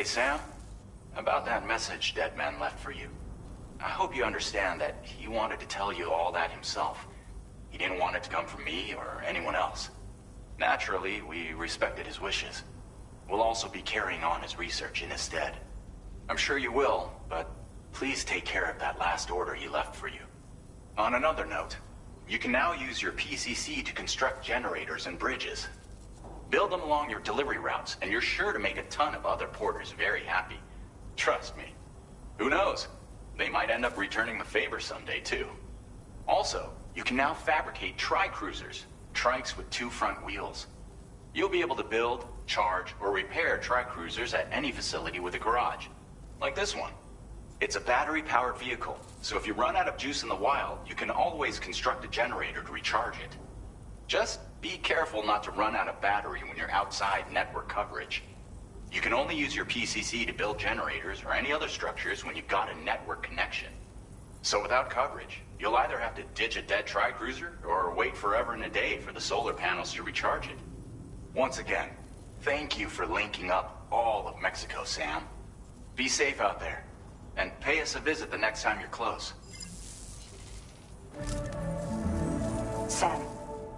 Sam, about that message Deadman left for you. I hope you understand that he wanted to tell you all that himself. He didn't want it to come from me or anyone else. Naturally, we respected his wishes. We'll also be carrying on his research in his stead. I'm sure you will, but please take care of that last order he left for you. On another note, you can now use your PCC to construct generators and bridges. Build them along your delivery routes, and you're sure to make a ton of other porters very happy. Trust me. Who knows? They might end up returning the favor someday, too. Also, you can now fabricate tri-cruisers, trikes with 2 front wheels. You'll be able to build, charge, or repair tri-cruisers at any facility with a garage. Like this one. It's a battery-powered vehicle, so if you run out of juice in the wild, you can always construct a generator to recharge it. Just be careful not to run out of battery when you're outside network coverage. You can only use your PCC to build generators or any other structures when you've got a network connection. So without coverage, you'll either have to ditch a dead tri-cruiser or wait forever and a day for the solar panels to recharge it. Once again, thank you for linking up all of Mexico, Sam. Be safe out there, and pay us a visit the next time you're close. Sam,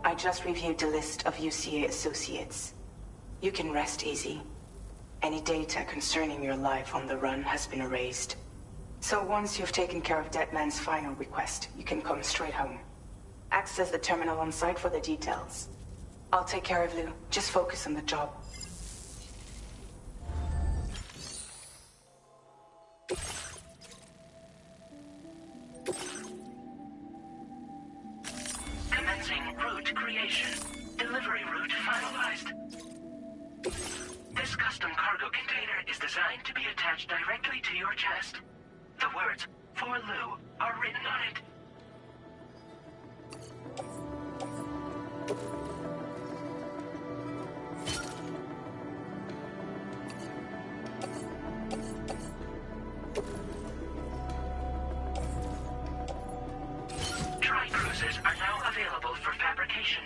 I just reviewed the list of UCA associates. You can rest easy. Any data concerning your life on the run has been erased. So once you've taken care of Deadman's final request, you can come straight home. Access the terminal on site for the details. I'll take care of Lou. Just focus on the job. Commencing route creation. Delivery route finalized. This custom cargo container is designed to be attached directly to your chest. The words, "For Lou," are written on it. Tri-cruisers are now available for fabrication.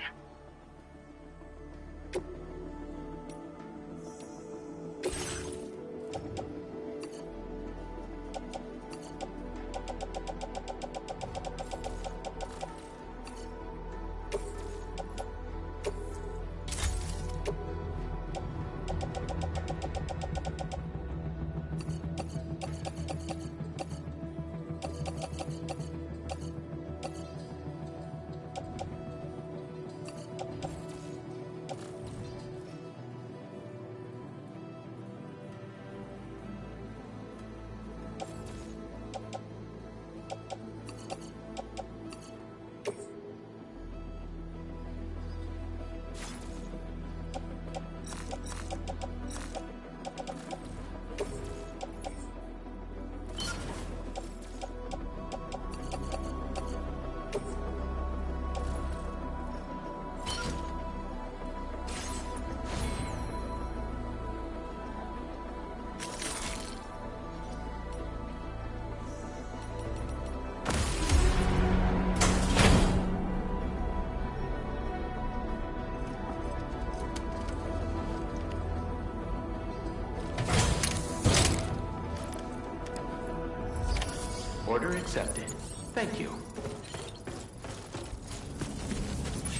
Order accepted. Thank you.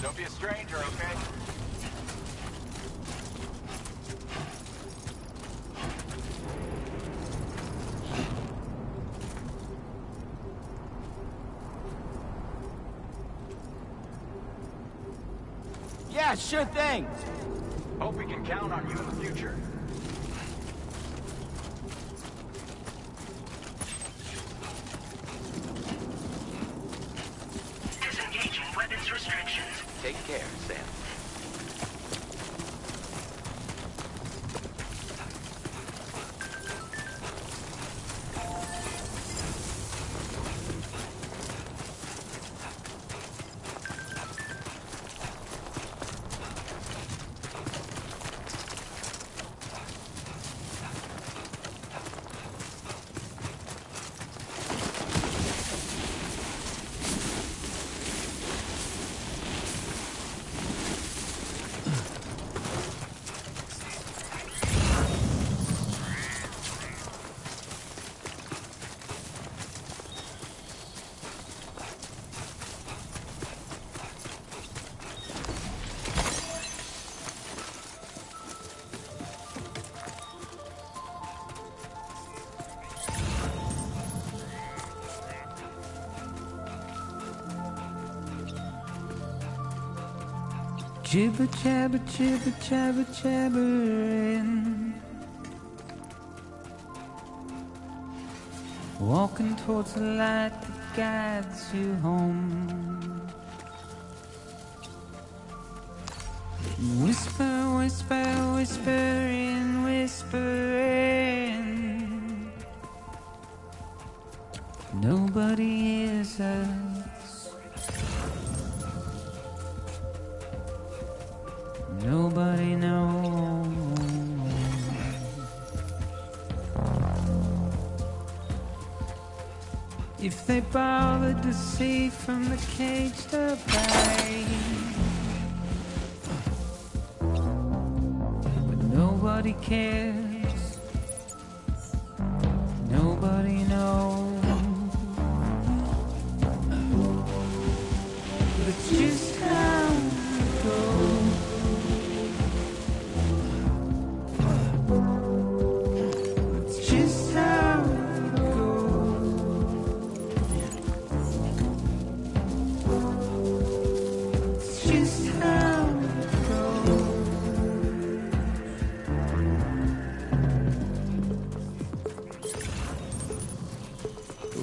Don't be a stranger, okay? Yeah, sure thing. Hope we can count on you in the future. Disengaging weapons restrictions. Take care, Sam. Jibber jabber, jibber jabber, jabbering. Walking towards the light that guides you home. Whisper, whisper, whispering, whispering. Nobody hears us. Nobody knows. If they bothered to see from the cage to bay, but nobody cares. Nobody knows. It's just how it goes.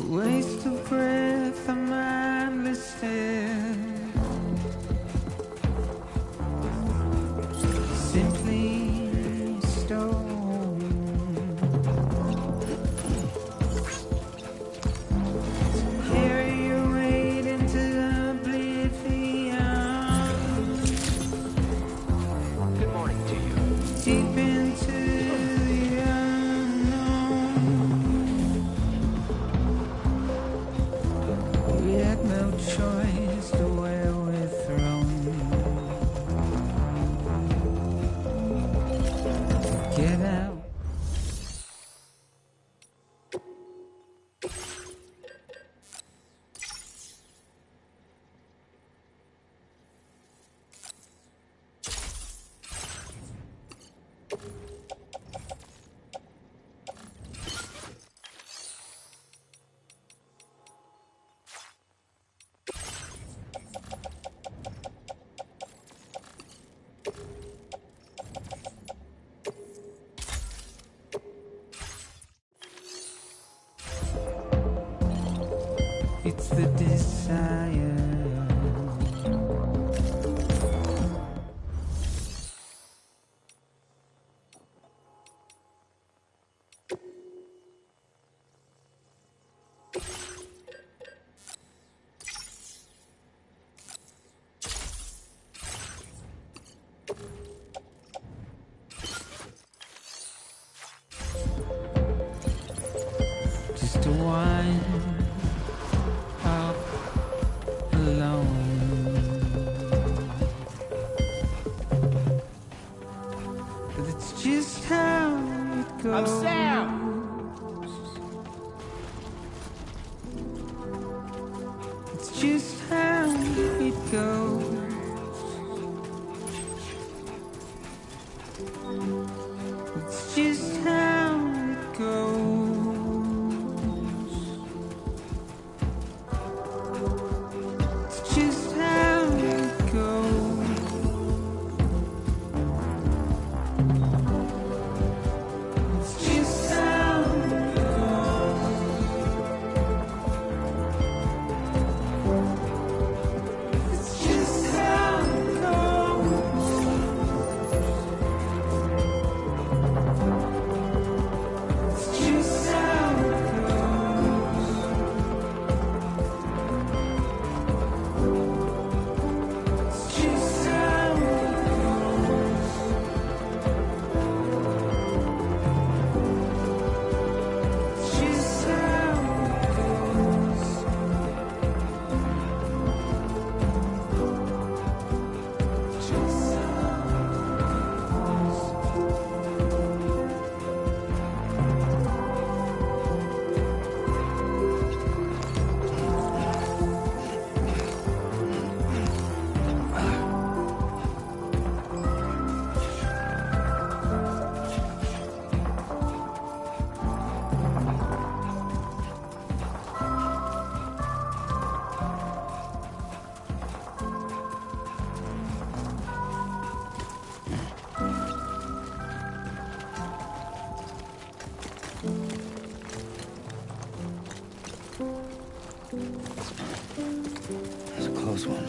Waste of breath, a mindless stare. Simply stone. Carry your weight into oblivion. Good morning to you. Deep into the unknown. We had no choice to where we're thrown. Get out. It's the desire. Just a wine out alone. But it's just how it goes. I'm Sam! It's just how it goes. It's just how it goes. It's just how it goes. It's just how close one.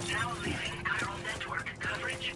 Now leaving chiral network coverage.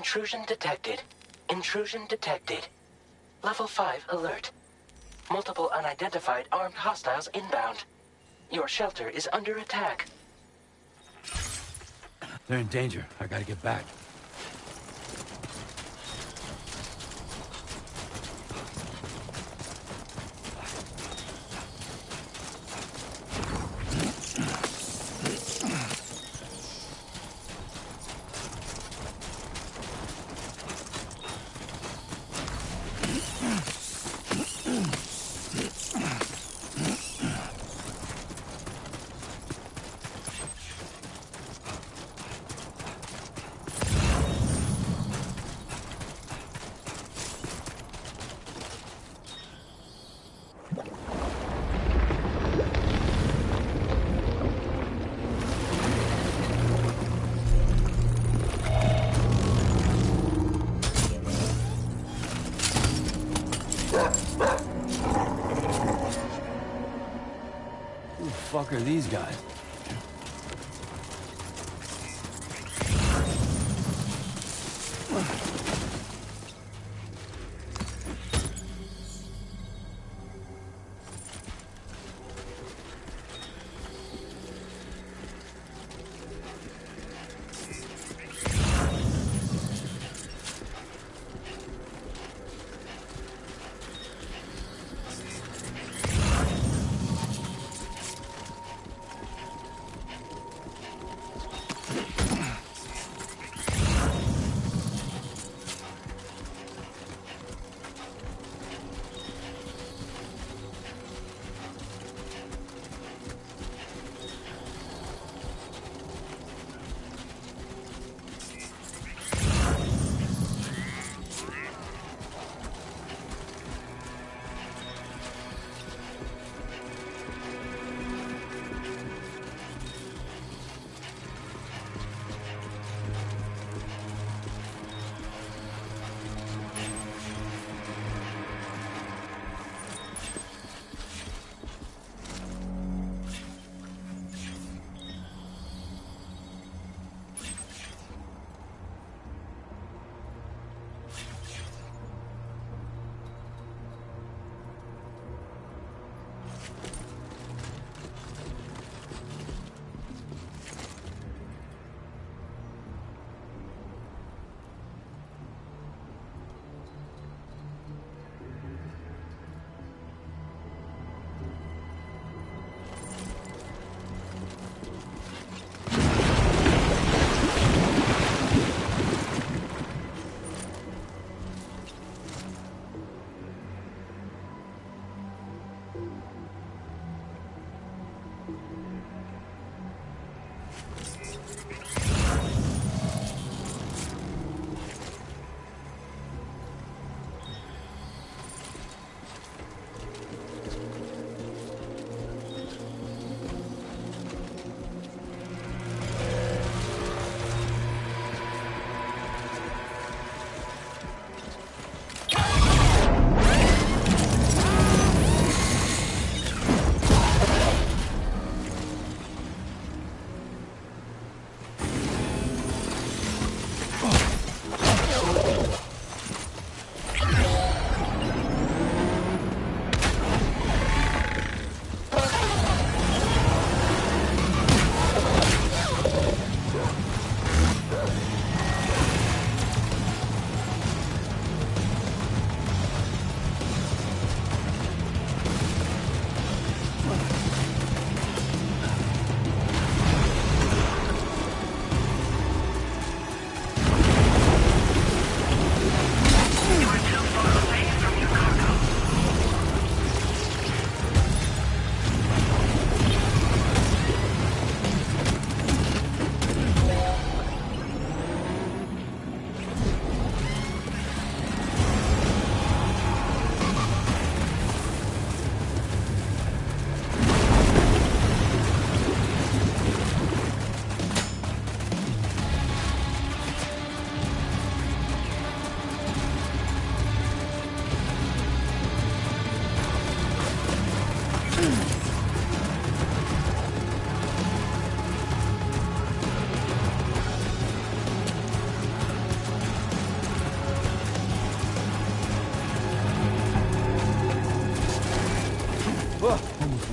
Intrusion detected. Intrusion detected. Level 5 alert. Multiple unidentified armed hostiles inbound. Your shelter is under attack. They're in danger. I gotta get back. Who the fuck are these guys?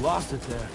Lost it there.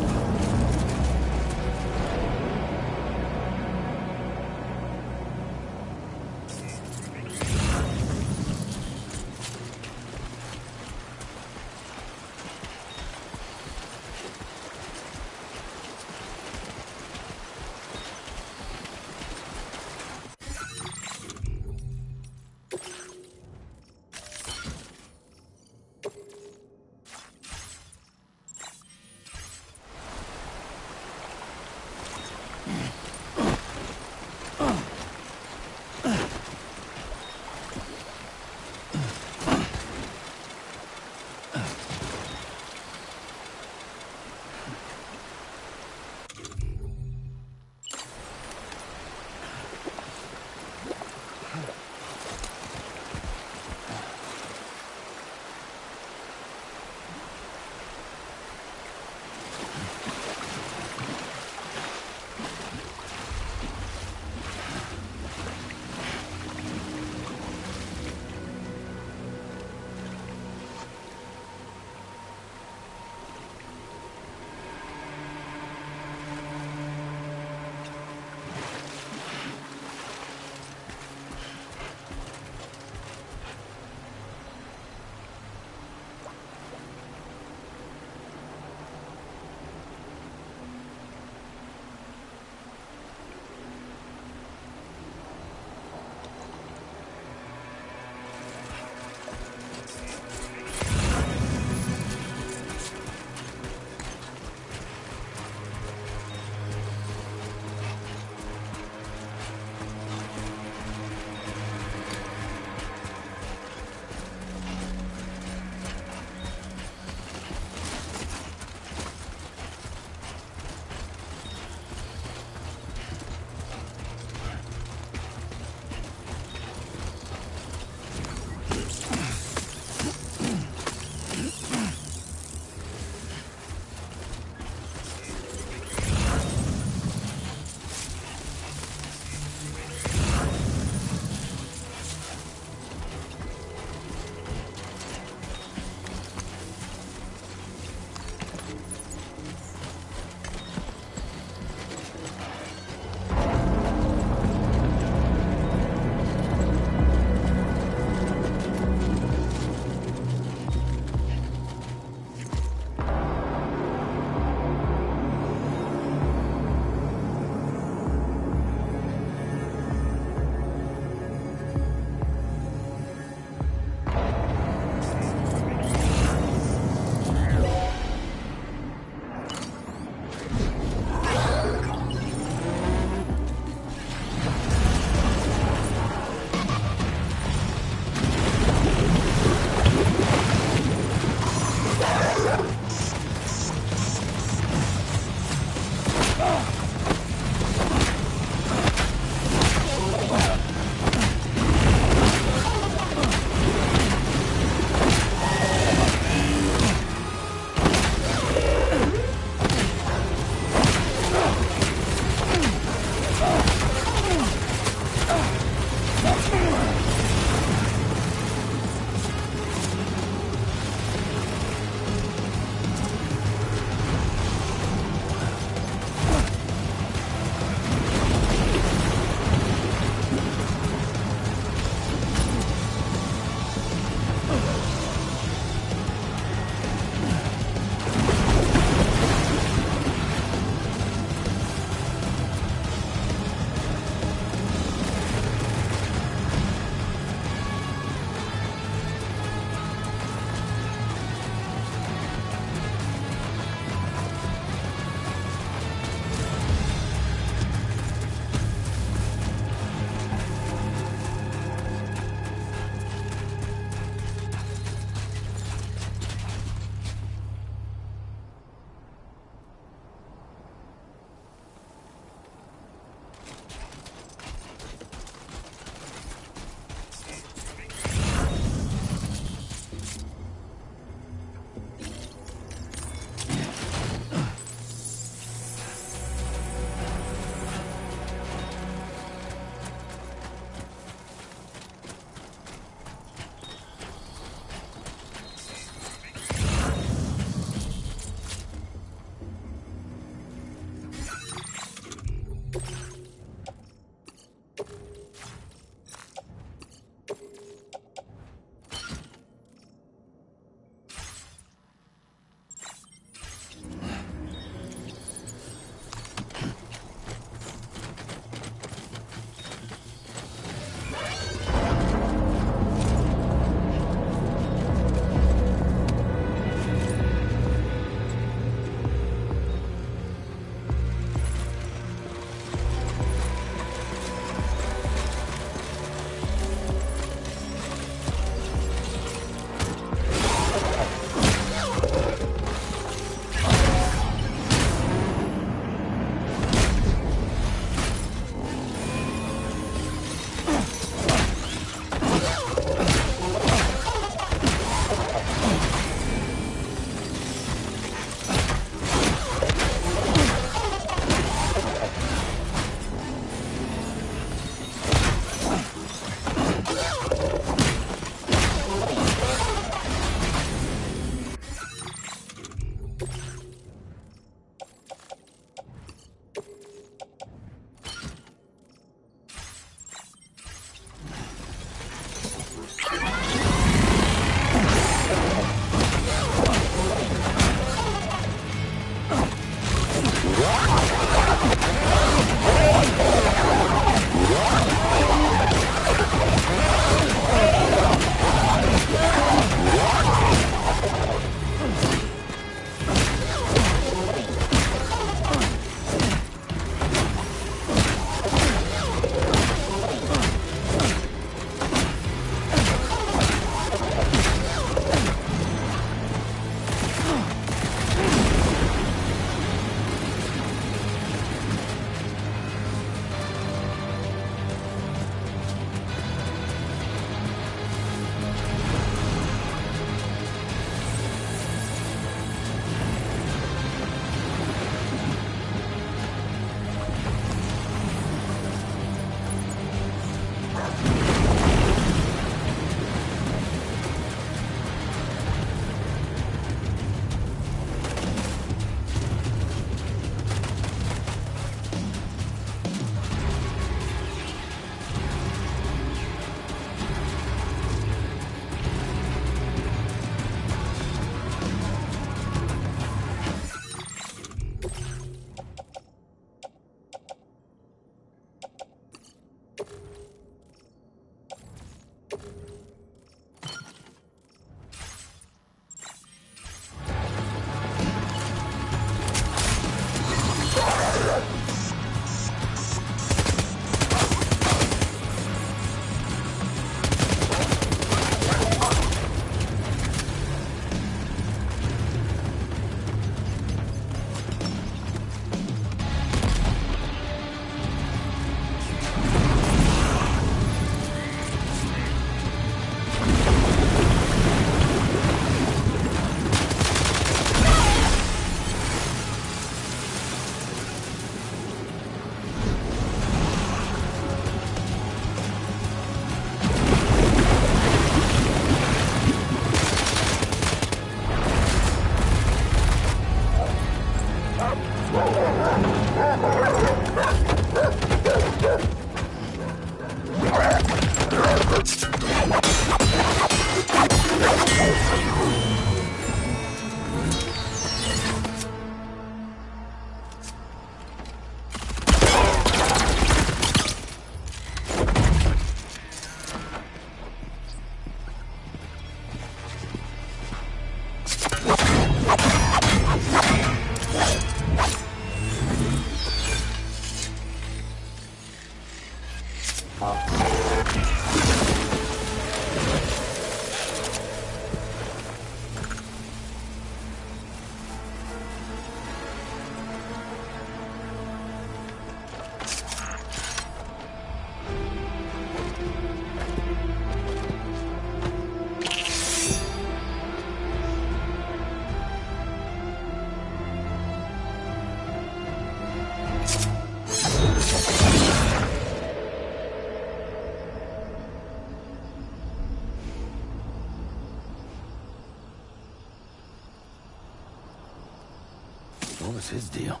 What was his deal?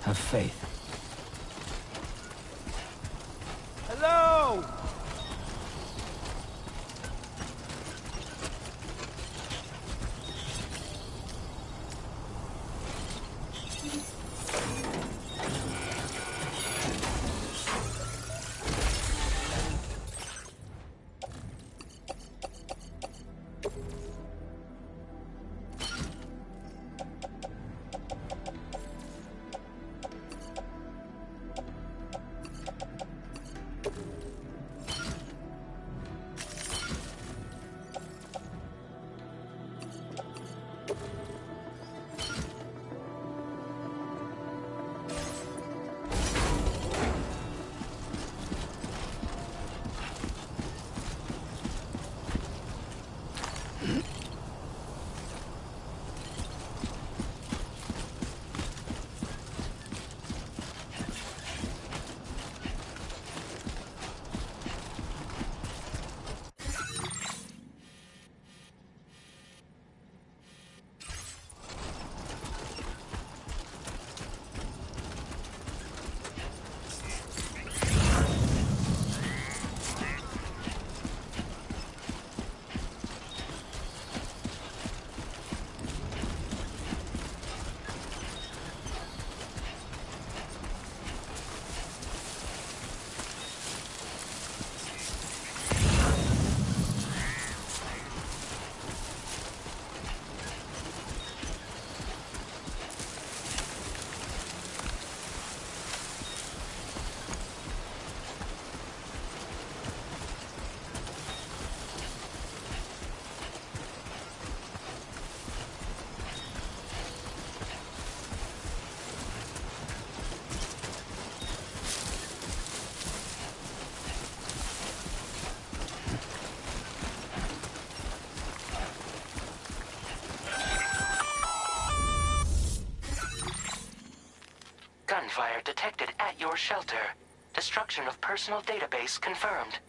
Have faith. Hello! Gunfire detected at your shelter. Destruction of personal database confirmed.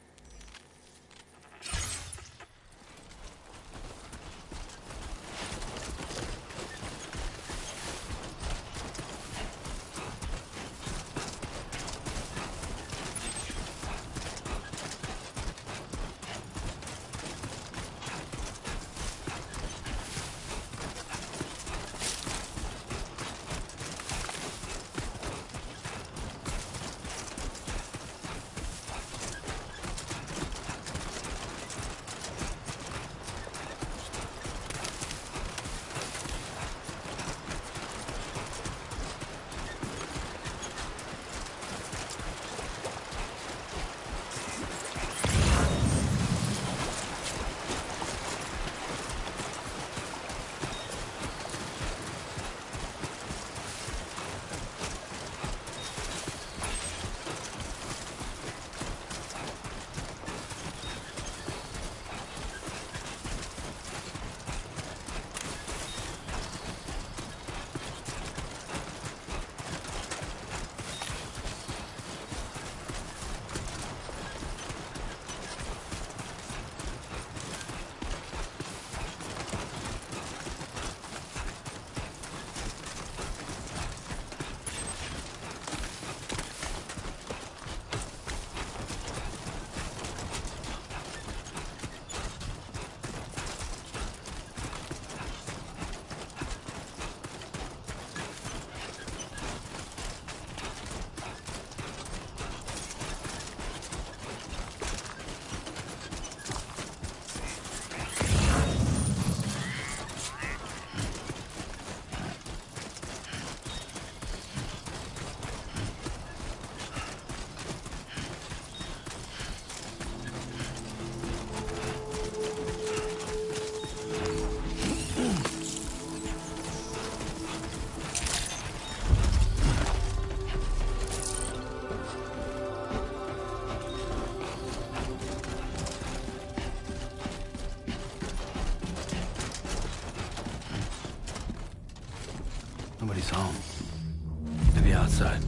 Nobody's home. Maybe outside.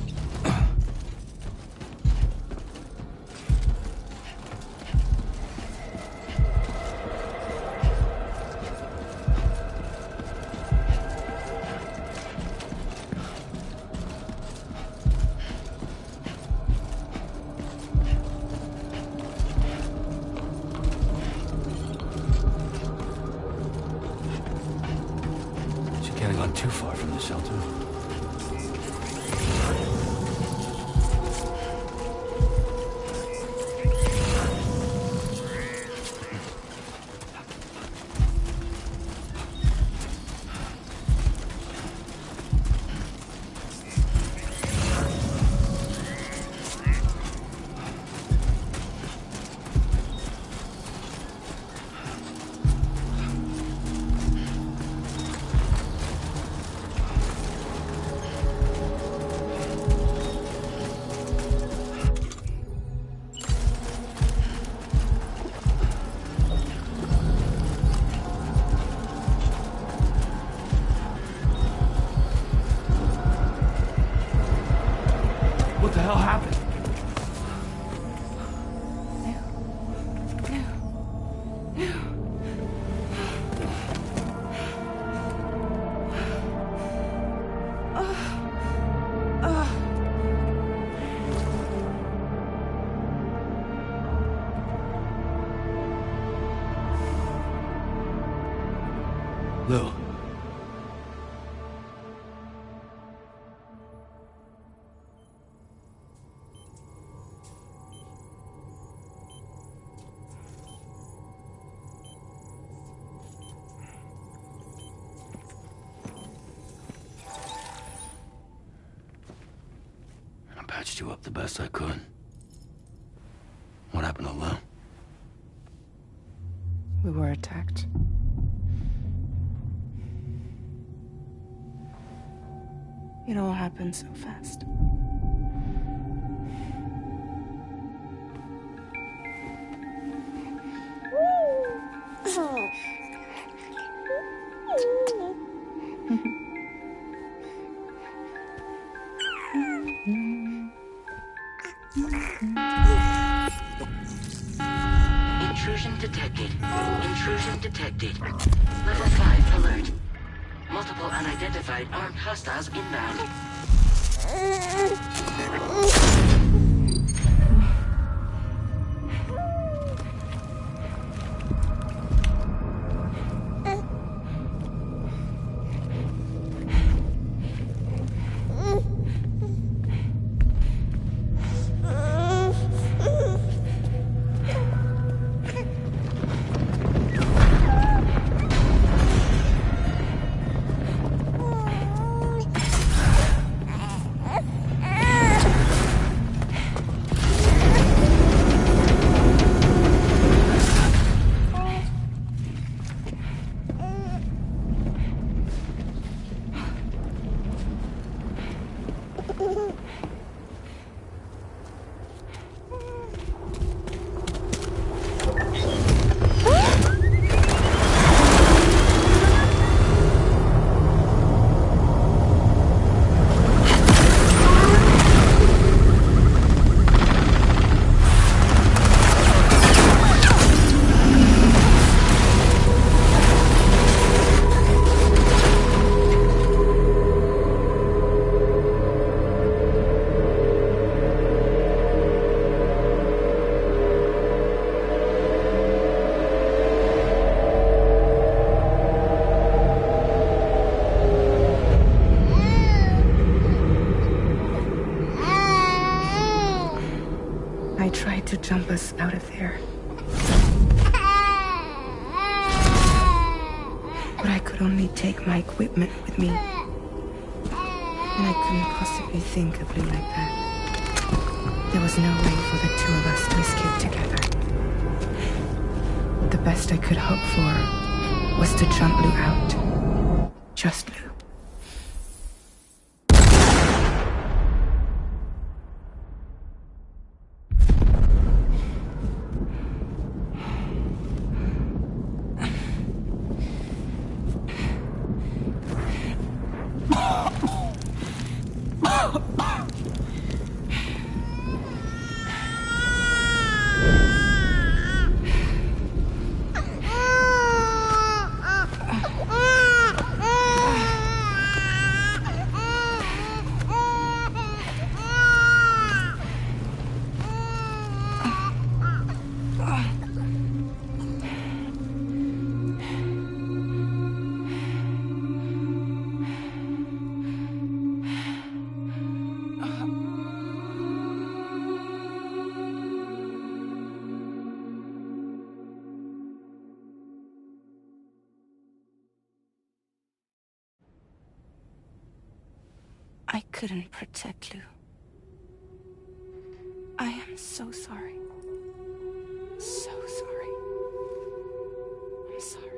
She can't have gone too far from the shelter. What the hell happened? Lou. I patched you up the best I could. What happened to Lou? We were attacked. It all happened so fast. Intrusion detected. Intrusion detected. Level 5 alert. Multiple unidentified armed hostiles inbound. I tried to jump us out of there. But I could only take my equipment with me. And I couldn't possibly think of Lou like that. There was no way for the two of us to escape together. The best I could hope for was to jump Lou out. Just Lou. I couldn't protect Lou. I am so sorry. So sorry. I'm sorry.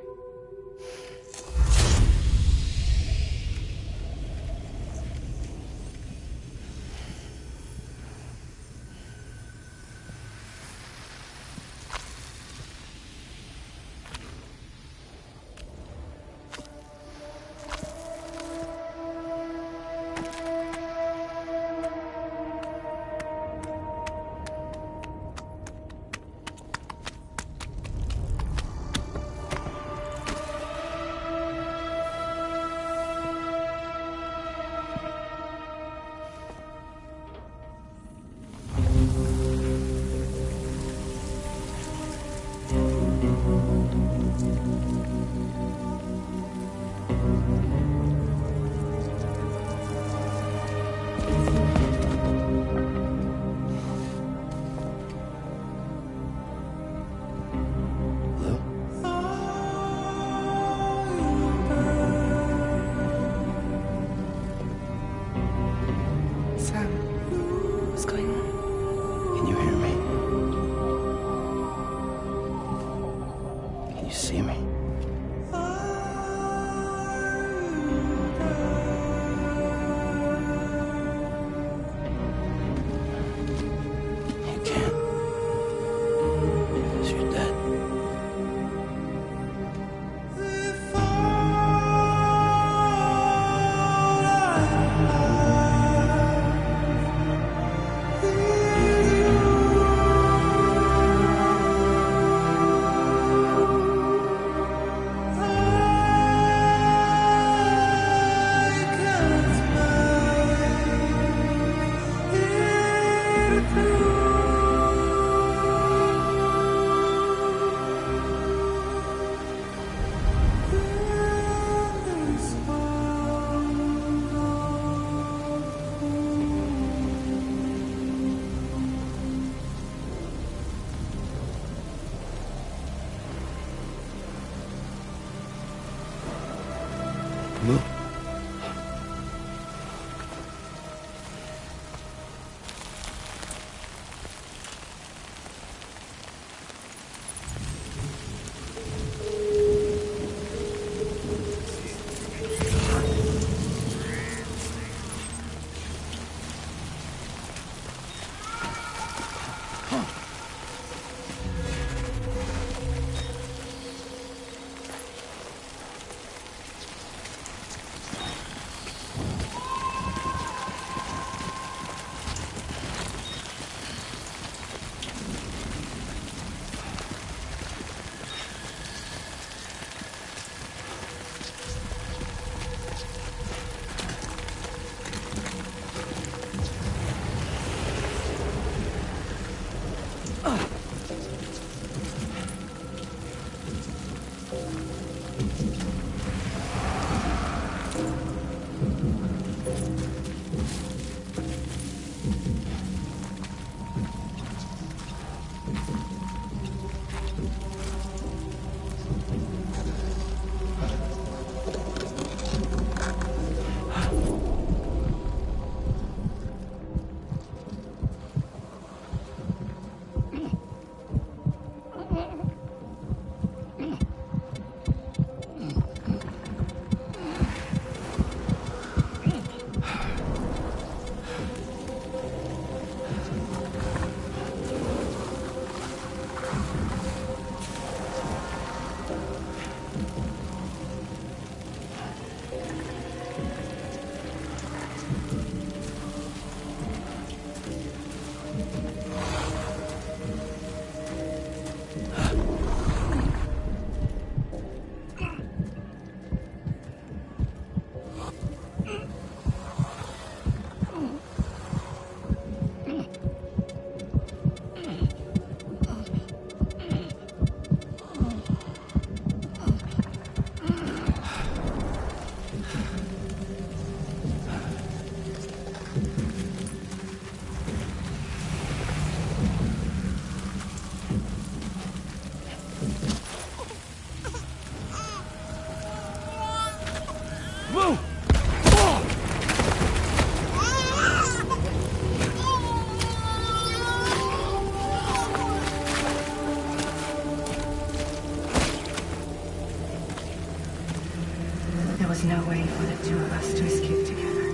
There was no way for the two of us to escape together.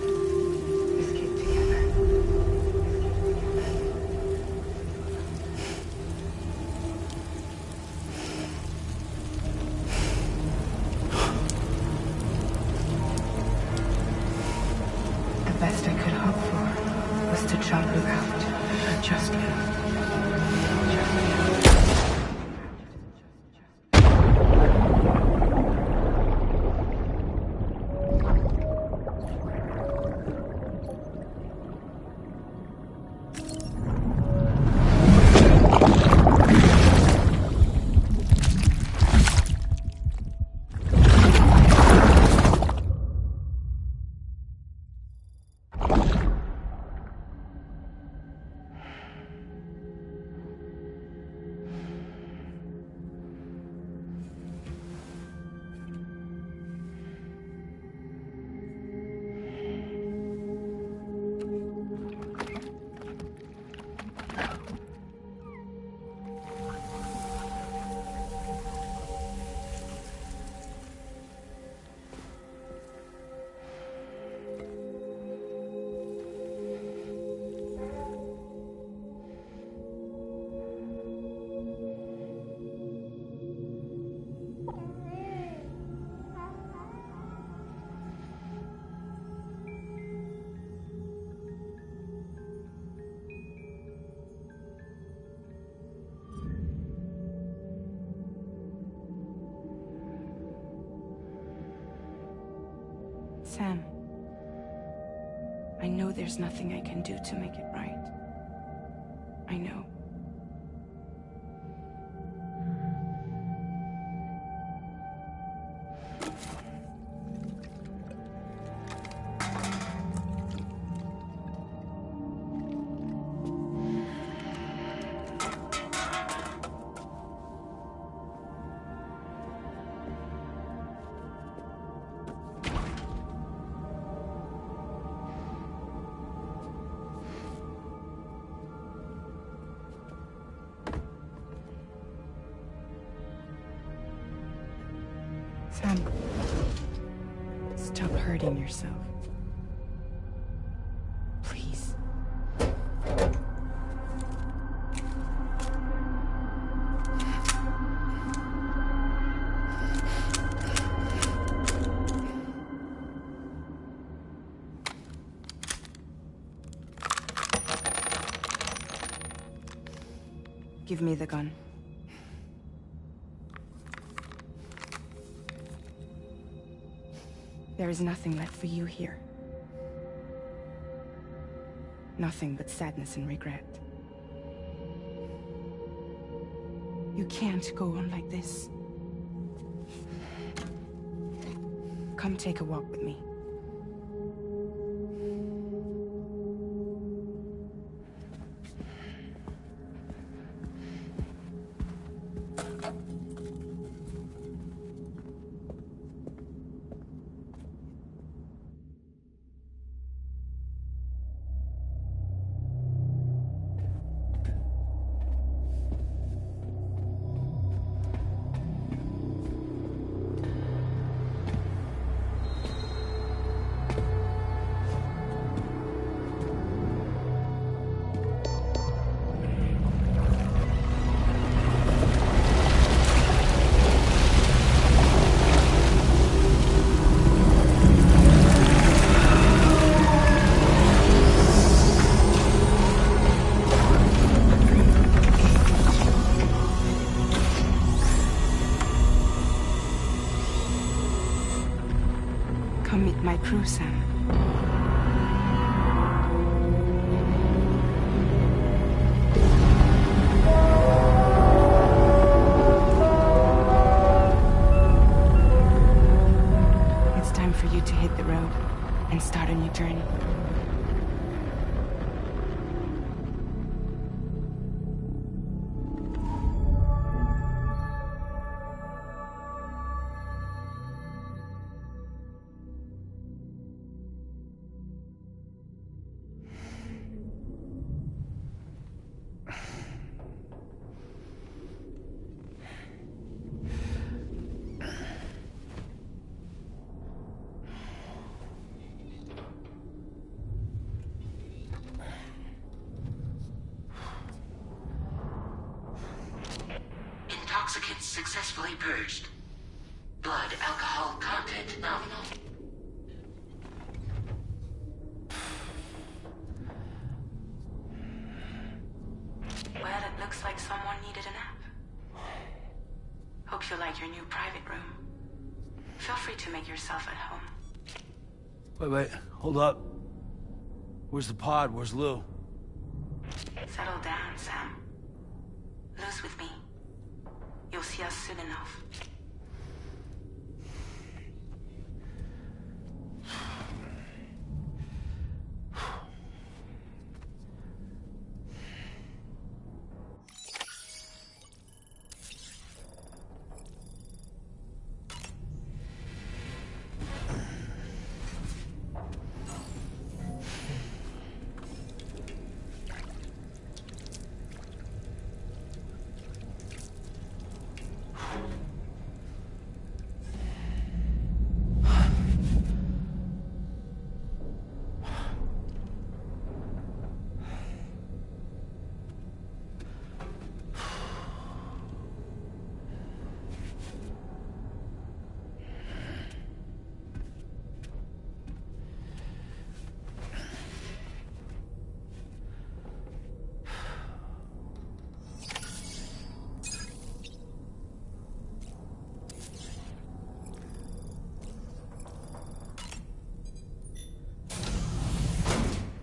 Escape together. The best I could hope for was to jump you out. Just you. Just you. Sam, I know there's nothing I can do to make it right. I know. Sam, stop hurting yourself. Please. Give me the gun. There is nothing left for you here. Nothing but sadness and regret. You can't go on like this. Come take a walk with me. Come meet my crew, Sam. It's time for you to hit the road and start a new journey. Toxicants successfully purged. Blood alcohol content nominal. Well, it looks like someone needed a nap. Hope you like your new private room. Feel free to make yourself at home. Wait, hold up. Where's the pod? Where's Lou? Settle down, Sam. Lou's with me. You'll see us soon enough.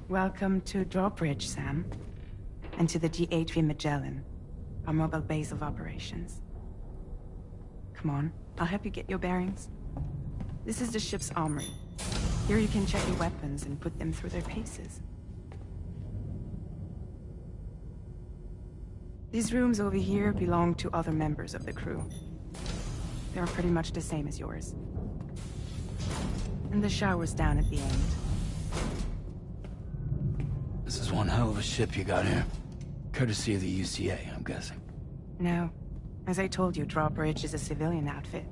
Welcome to Drawbridge, Sam. And to the DHV Magellan, our mobile base of operations. Come on, I'll help you get your bearings. This is the ship's armory. Here you can check your weapons and put them through their paces. These rooms over here belong to other members of the crew. They're pretty much the same as yours. And the shower's down at the end. This is one hell of a ship you got here. Courtesy of the UCA, I'm guessing. No. As I told you, Drawbridge is a civilian outfit.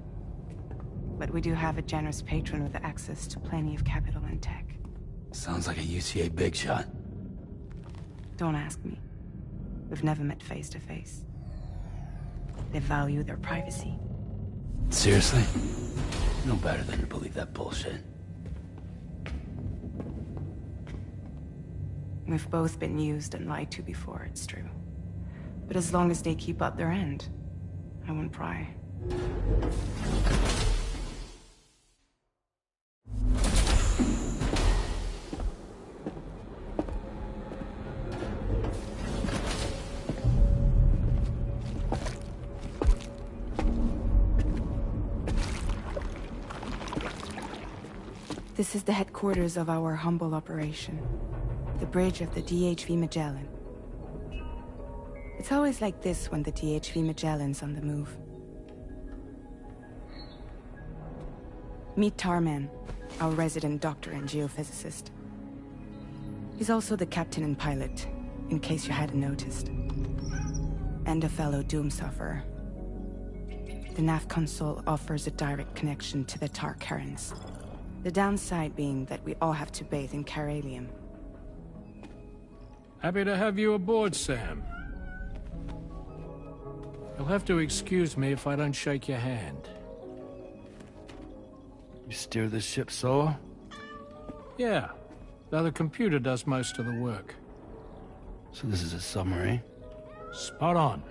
But we do have a generous patron with access to plenty of capital and tech. Sounds like a UCA big shot. Don't ask me. We've never met face to face. They value their privacy. Seriously? No better than to believe that bullshit. We've both been used and lied to before, it's true. But as long as they keep up their end, I won't pry. This is the headquarters of our humble operation. The bridge of the DHV Magellan. It's always like this when the DHV Magellan's on the move. Meet Tarman, our resident doctor and geophysicist. He's also the captain and pilot, in case you hadn't noticed. And a fellow Doom sufferer. The nav console offers a direct connection to the Tar currents. The downside being that we all have to bathe in Caralium. Happy to have you aboard, Sam. You'll have to excuse me if I don't shake your hand. You steer this ship solo? Yeah, though the computer does most of the work. So this is a submarine? Spot on.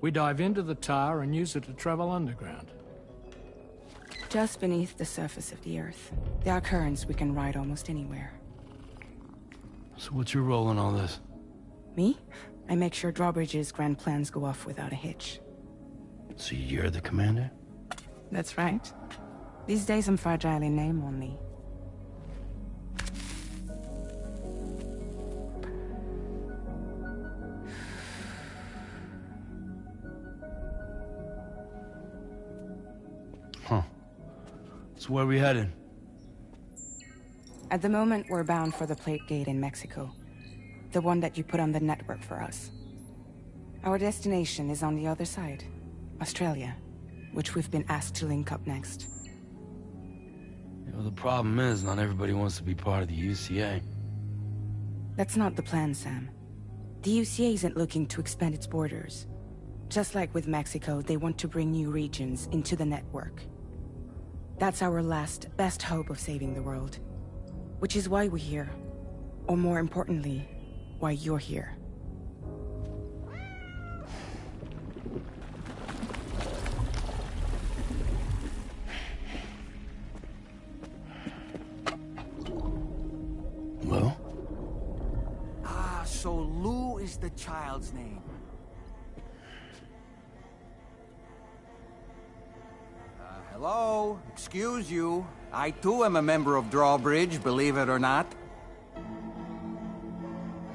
We dive into the Tar and use it to travel underground. Just beneath the surface of the Earth. There are currents we can ride almost anywhere. So what's your role in all this? Me? I make sure Drawbridge's grand plans go off without a hitch. So you're the commander? That's right. These days I'm fragile in name only. Huh. So where are we headed? At the moment, we're bound for the Plate Gate in Mexico. The one that you put on the network for us. Our destination is on the other side, Australia, which we've been asked to link up next. You know, the problem is, not everybody wants to be part of the UCA. That's not the plan, Sam. The UCA isn't looking to expand its borders. Just like with Mexico, they want to bring new regions into the network. That's our last, best hope of saving the world. Which is why we're here. Or more importantly, why you're here. Well? Ah, so Lou is the child's name. Hello? Excuse you. I too am a member of Drawbridge, believe it or not.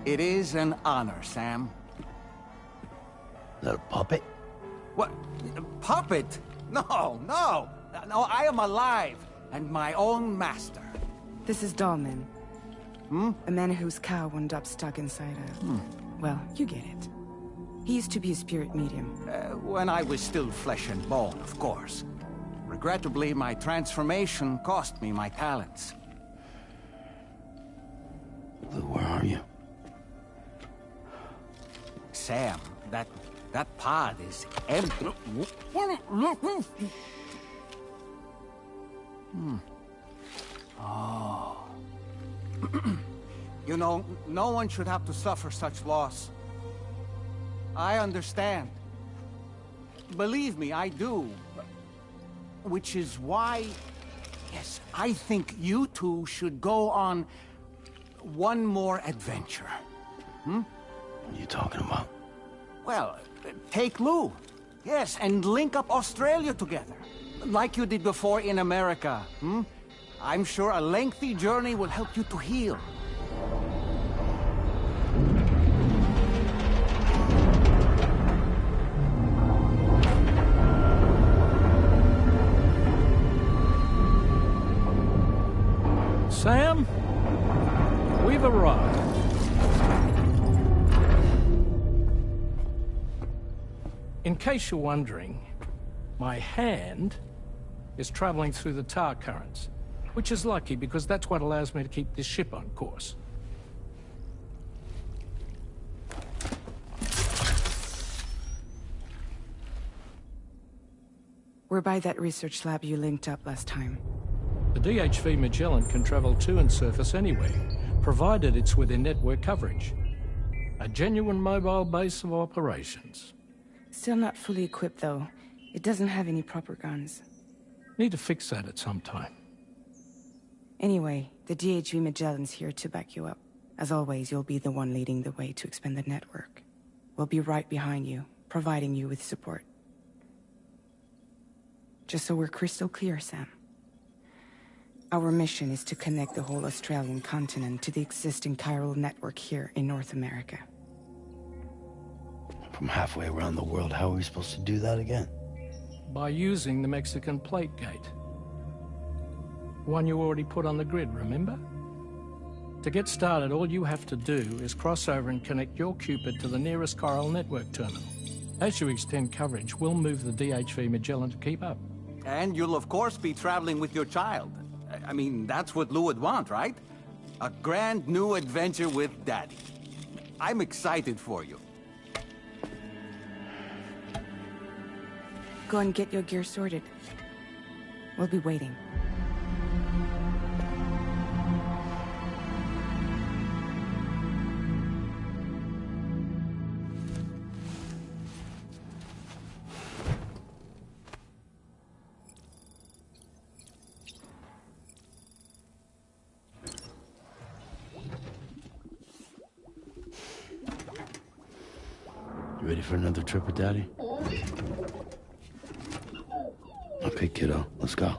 It is an honor, Sam. Is that a puppet? What? A puppet? No, no! No, I am alive, and my own master. This is Dahlman. A man whose cow wound up stuck inside a... Well, you get it. He used to be a spirit medium. When I was still flesh and bone, of course. Regrettably, my transformation cost me my talents. Lou, where are you? Sam, that pod is empty. Oh. You know, no one should have to suffer such loss. I understand. Believe me, I do. Which is why, yes, I think you two should go on one more adventure. What are you talking about? Well, take Lou. Yes, and link up Australia together. Like you did before in America. I'm sure a lengthy journey will help you to heal. Sam, we've arrived. In case you're wondering, my hand is traveling through the tar currents, which is lucky because that's what allows me to keep this ship on course. We're by that research lab you linked up last time. The DHV Magellan can travel to and surface anywhere, provided it's within network coverage. A genuine mobile base of operations. Still not fully equipped, though. It doesn't have any proper guns. Need to fix that at some time. Anyway, the DHV Magellan's here to back you up. As always, you'll be the one leading the way to expand the network. We'll be right behind you, providing you with support. Just so we're crystal clear, Sam. Our mission is to connect the whole Australian continent to the existing chiral network here in North America. From halfway around the world, how are we supposed to do that again? By using the Mexican plate gate. One you already put on the grid, remember? To get started, all you have to do is cross over and connect your Cupid to the nearest chiral network terminal. As you extend coverage, we'll move the DHV Magellan to keep up. And you'll of course be traveling with your child. I mean, that's what Lou would want, right? A grand new adventure with Daddy. I'm excited for you. Go and get your gear sorted. We'll be waiting. You ready for another trip with Daddy? Okay, kiddo, let's go.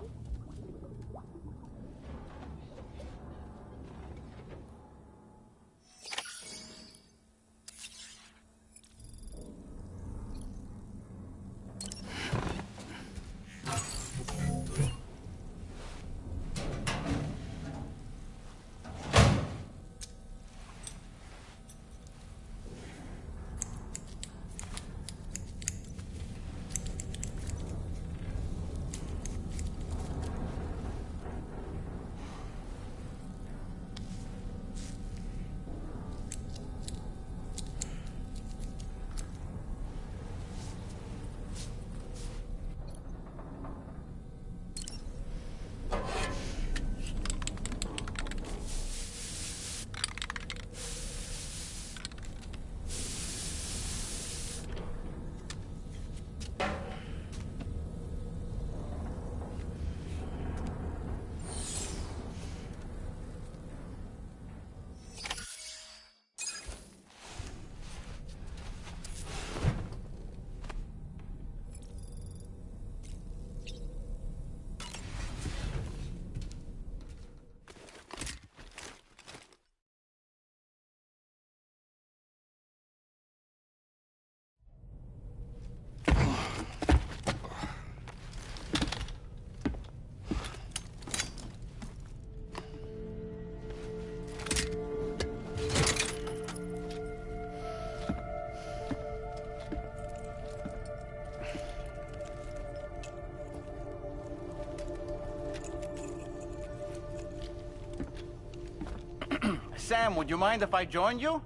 Sam, would you mind if I joined you?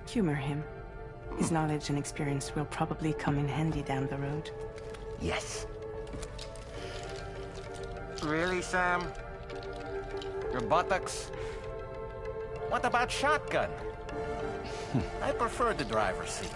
Humor him. His knowledge and experience will probably come in handy down the road. Yes. Really, Sam? Your buttocks? What about shotgun? I prefer the driver's seat.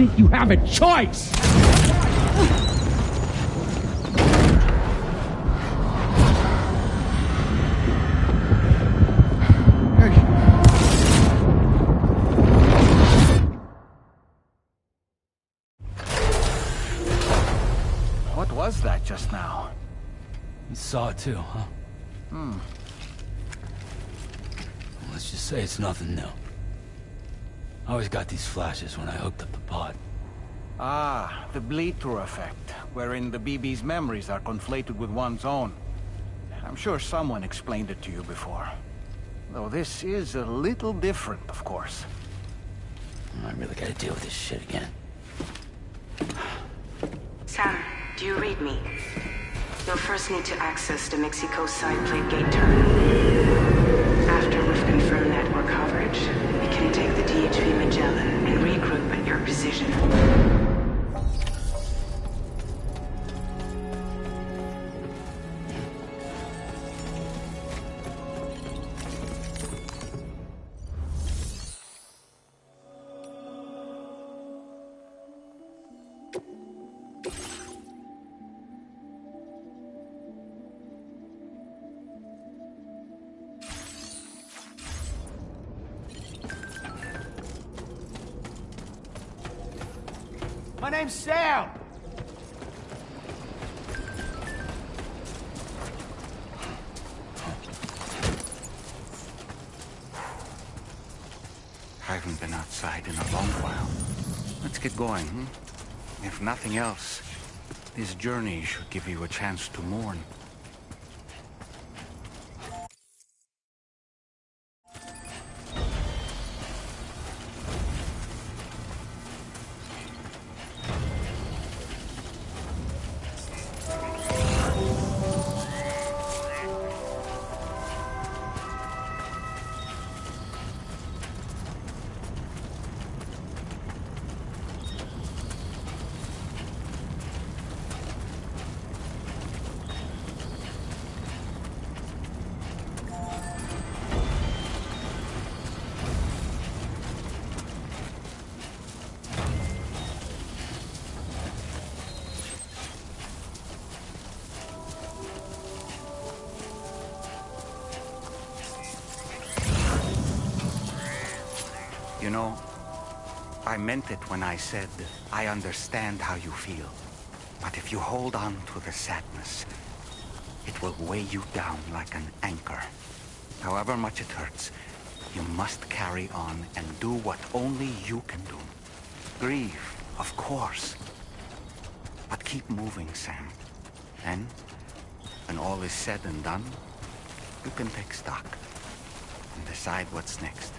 You think you have a choice? What was that just now? You saw it too, huh? Let's just say it's nothing new. I always got these flashes when I hooked up the pod. Ah, the bleed-through effect, wherein the BB's memories are conflated with one's own. I'm sure someone explained it to you before. Though this is a little different, of course. I really gotta deal with this shit again. Sam, do you read me? You'll first need to access the Mexico side plate gate terminal. After we've confirmed network coverage, we can take the DHV Magellan and regroup at your position. My name's Sam! I haven't been outside in a long while. Let's get going, hmm? If nothing else, this journey should give you a chance to mourn. You know, I meant it when I said, I understand how you feel. But if you hold on to the sadness, it will weigh you down like an anchor. However much it hurts, you must carry on and do what only you can do. Grieve, of course. But keep moving, Sam. Then, when all is said and done, you can take stock and decide what's next.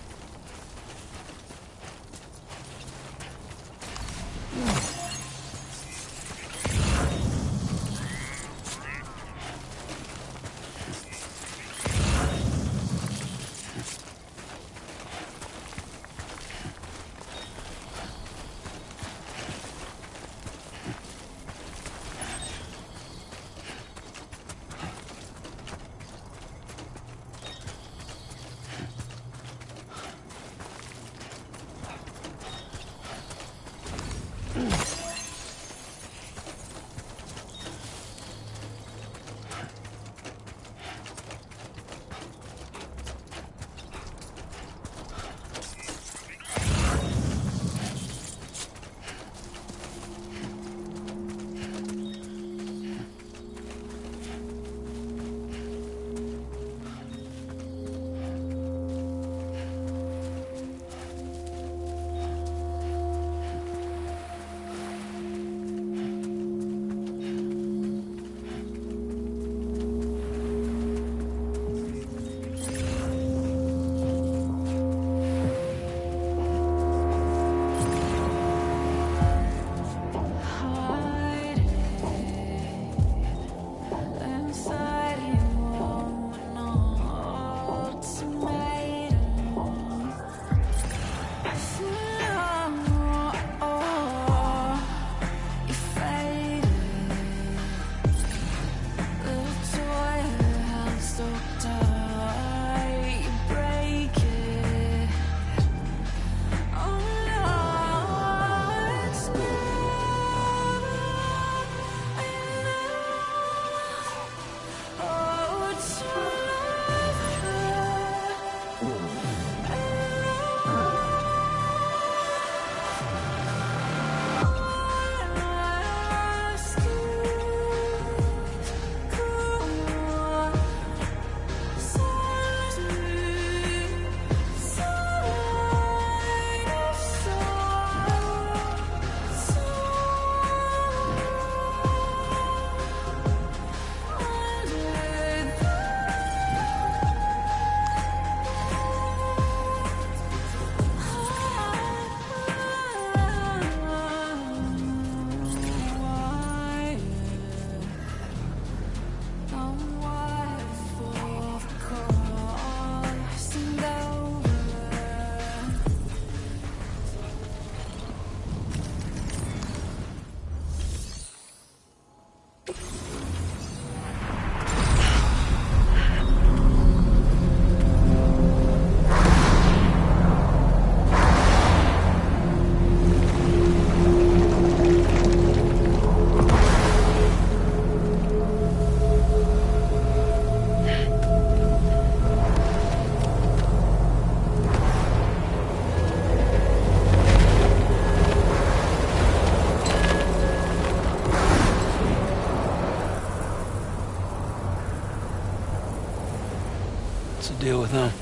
deal with them?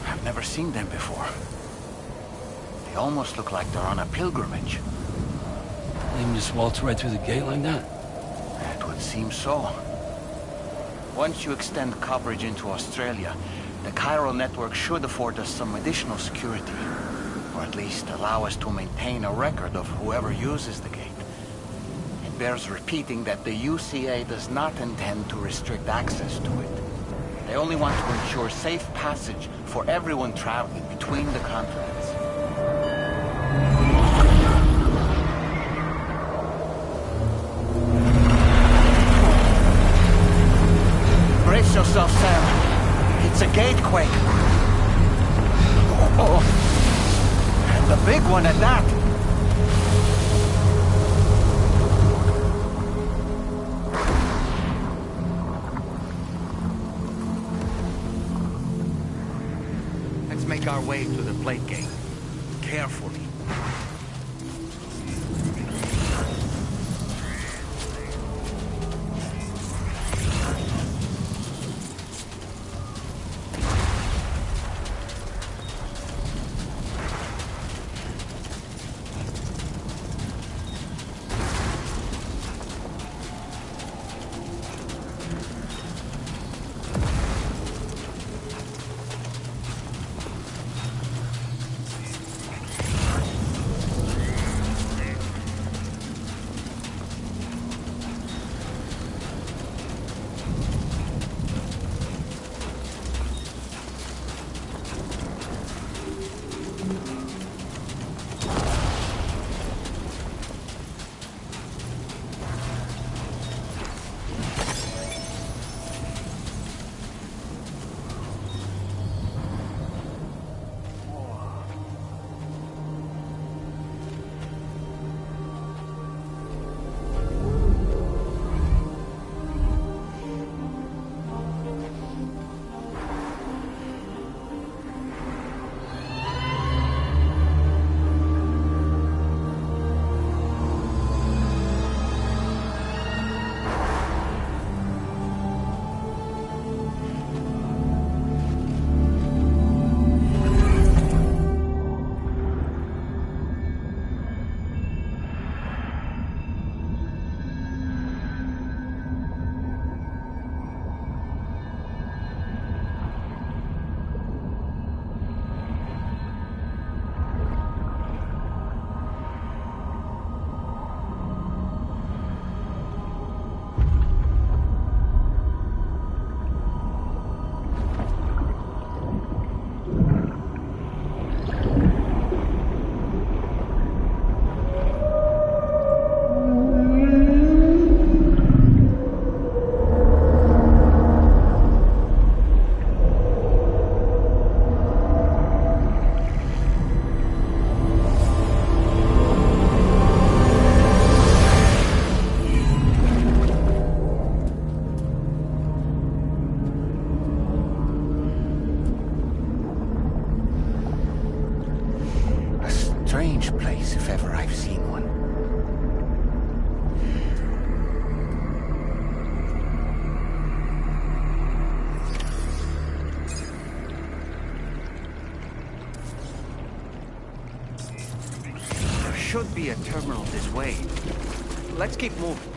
I've never seen them before. They almost look like they're on a pilgrimage. They can just waltz right through the gate like that? It would seem so. Once you extend coverage into Australia, the chiral network should afford us some additional security. Or at least allow us to maintain a record of whoever uses the gate. It bears repeating that the UCA does not intend to restrict access to it. They only want to ensure safe passage for everyone traveling between the continents. Brace yourself, Sam. It's a gatequake. Oh. And a big one at that. Let's make our way to the plate gate. Carefully. Strange place, if ever I've seen one. There should be a terminal this way. Let's keep moving.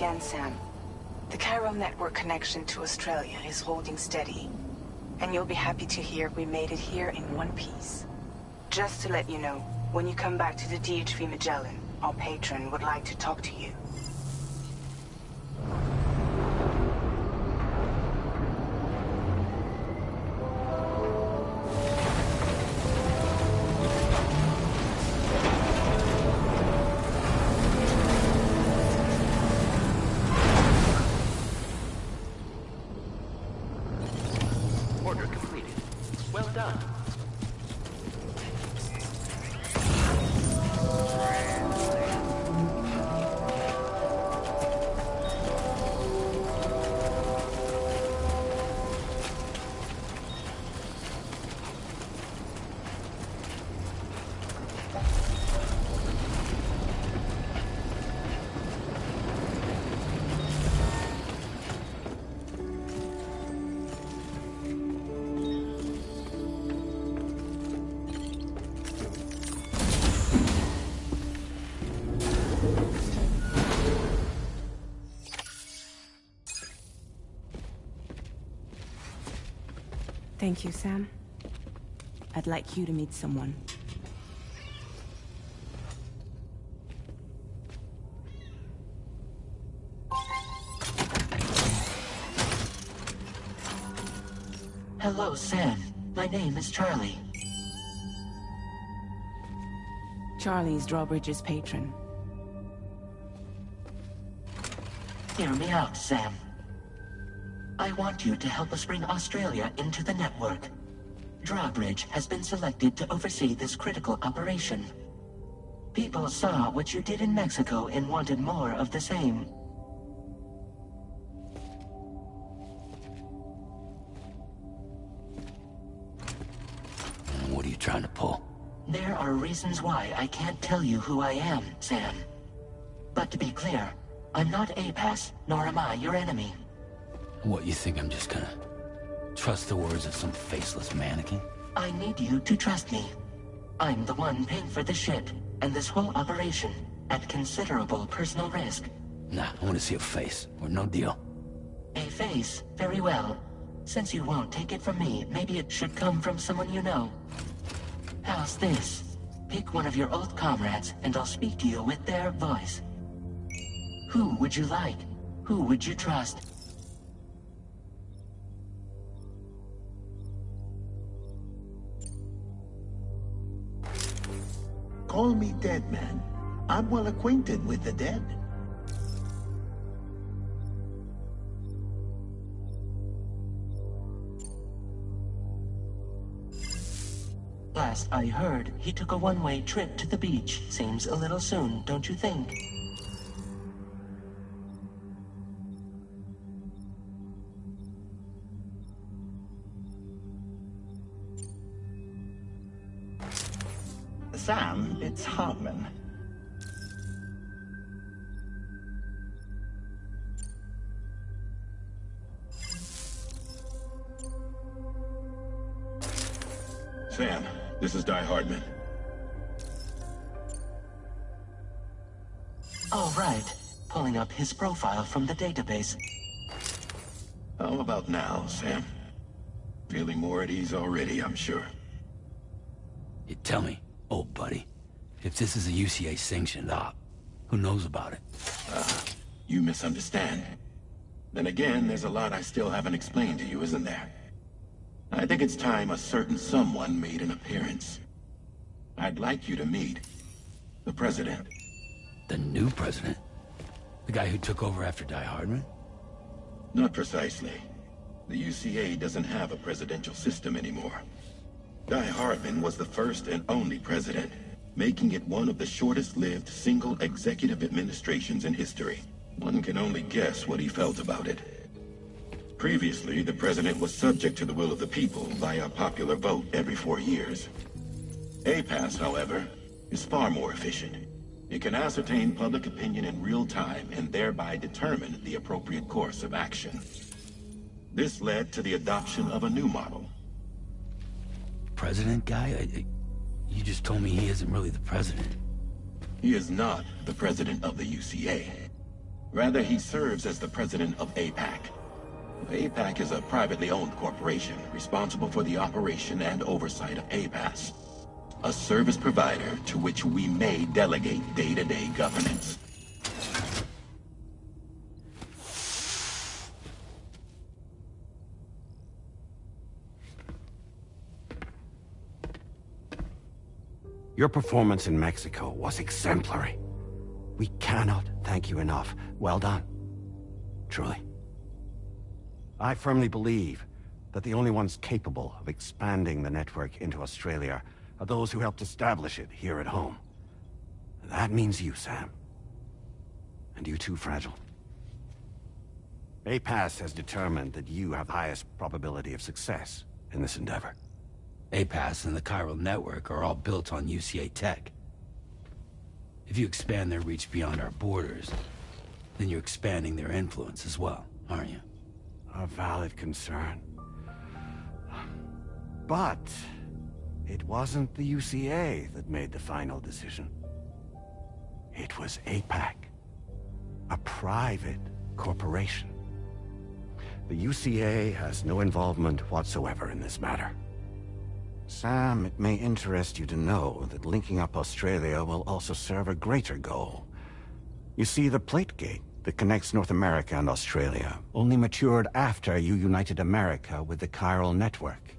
again, Sam. The Chiral network connection to Australia is holding steady. And you'll be happy to hear we made it here in one piece. Just to let you know, when you come back to the DHV Magellan, our patron would like to talk to you. Order completed. Well done. Thank you, Sam. I'd like you to meet someone. Hello, Sam. My name is Charlie. Charlie's Drawbridge's patron. Hear me out, Sam. I want you to help us bring Australia into the network. Drawbridge has been selected to oversee this critical operation. People saw what you did in Mexico and wanted more of the same. What are you trying to pull? There are reasons why I can't tell you who I am, Sam. But to be clear, I'm not APAS, nor am I your enemy. What, you think I'm just gonna trust the words of some faceless mannequin? I need you to trust me. I'm the one paying for the shit, and this whole operation, at considerable personal risk. Nah, I want to see a face, or no deal. A face? Very well. Since you won't take it from me, maybe it should come from someone you know. How's this? Pick one of your old comrades, and I'll speak to you with their voice. Who would you like? Who would you trust? Call me Dead Man. I'm well acquainted with the dead. Last I heard, he took a one-way trip to the beach. Seems a little soon, don't you think? Sam, it's Hartman. Sam, this is Hartman. All right. Pulling up his profile from the database. How about now, Sam? Feeling more at ease already, I'm sure. You tell me, old buddy, if this is a UCA sanctioned op, who knows about it? You misunderstand. Then again, there's a lot I still haven't explained to you, isn't there? I think it's time a certain someone made an appearance. I'd like you to meet the President. The new president? The guy who took over after Hardman? Not precisely. The UCA doesn't have a presidential system anymore. Hardman was the first and only president, making it one of the shortest-lived single executive administrations in history. One can only guess what he felt about it. Previously, the president was subject to the will of the people via a popular vote every 4 years. APAS, however, is far more efficient. It can ascertain public opinion in real time and thereby determine the appropriate course of action. This led to the adoption of a new model. President guy? You just told me he isn't really the president. He is not the president of the UCA. Rather, he serves as the president of APAC. APAC is a privately owned corporation responsible for the operation and oversight of APAS, a service provider to which we may delegate day-to-day governance. Your performance in Mexico was exemplary. We cannot thank you enough. Well done. Truly. I firmly believe that the only ones capable of expanding the network into Australia are those who helped establish it here at home. That means you, Sam. And you too, Fragile. APAS has determined that you have the highest probability of success in this endeavor. APAS and the chiral network are all built on UCA tech. If you expand their reach beyond our borders, then you're expanding their influence as well, aren't you? A valid concern. But it wasn't the UCA that made the final decision. It was APAC, a private corporation. The UCA has no involvement whatsoever in this matter. Sam, it may interest you to know that linking up Australia will also serve a greater goal. You see, the plate gate that connects North America and Australia only matured after you united America with the chiral network.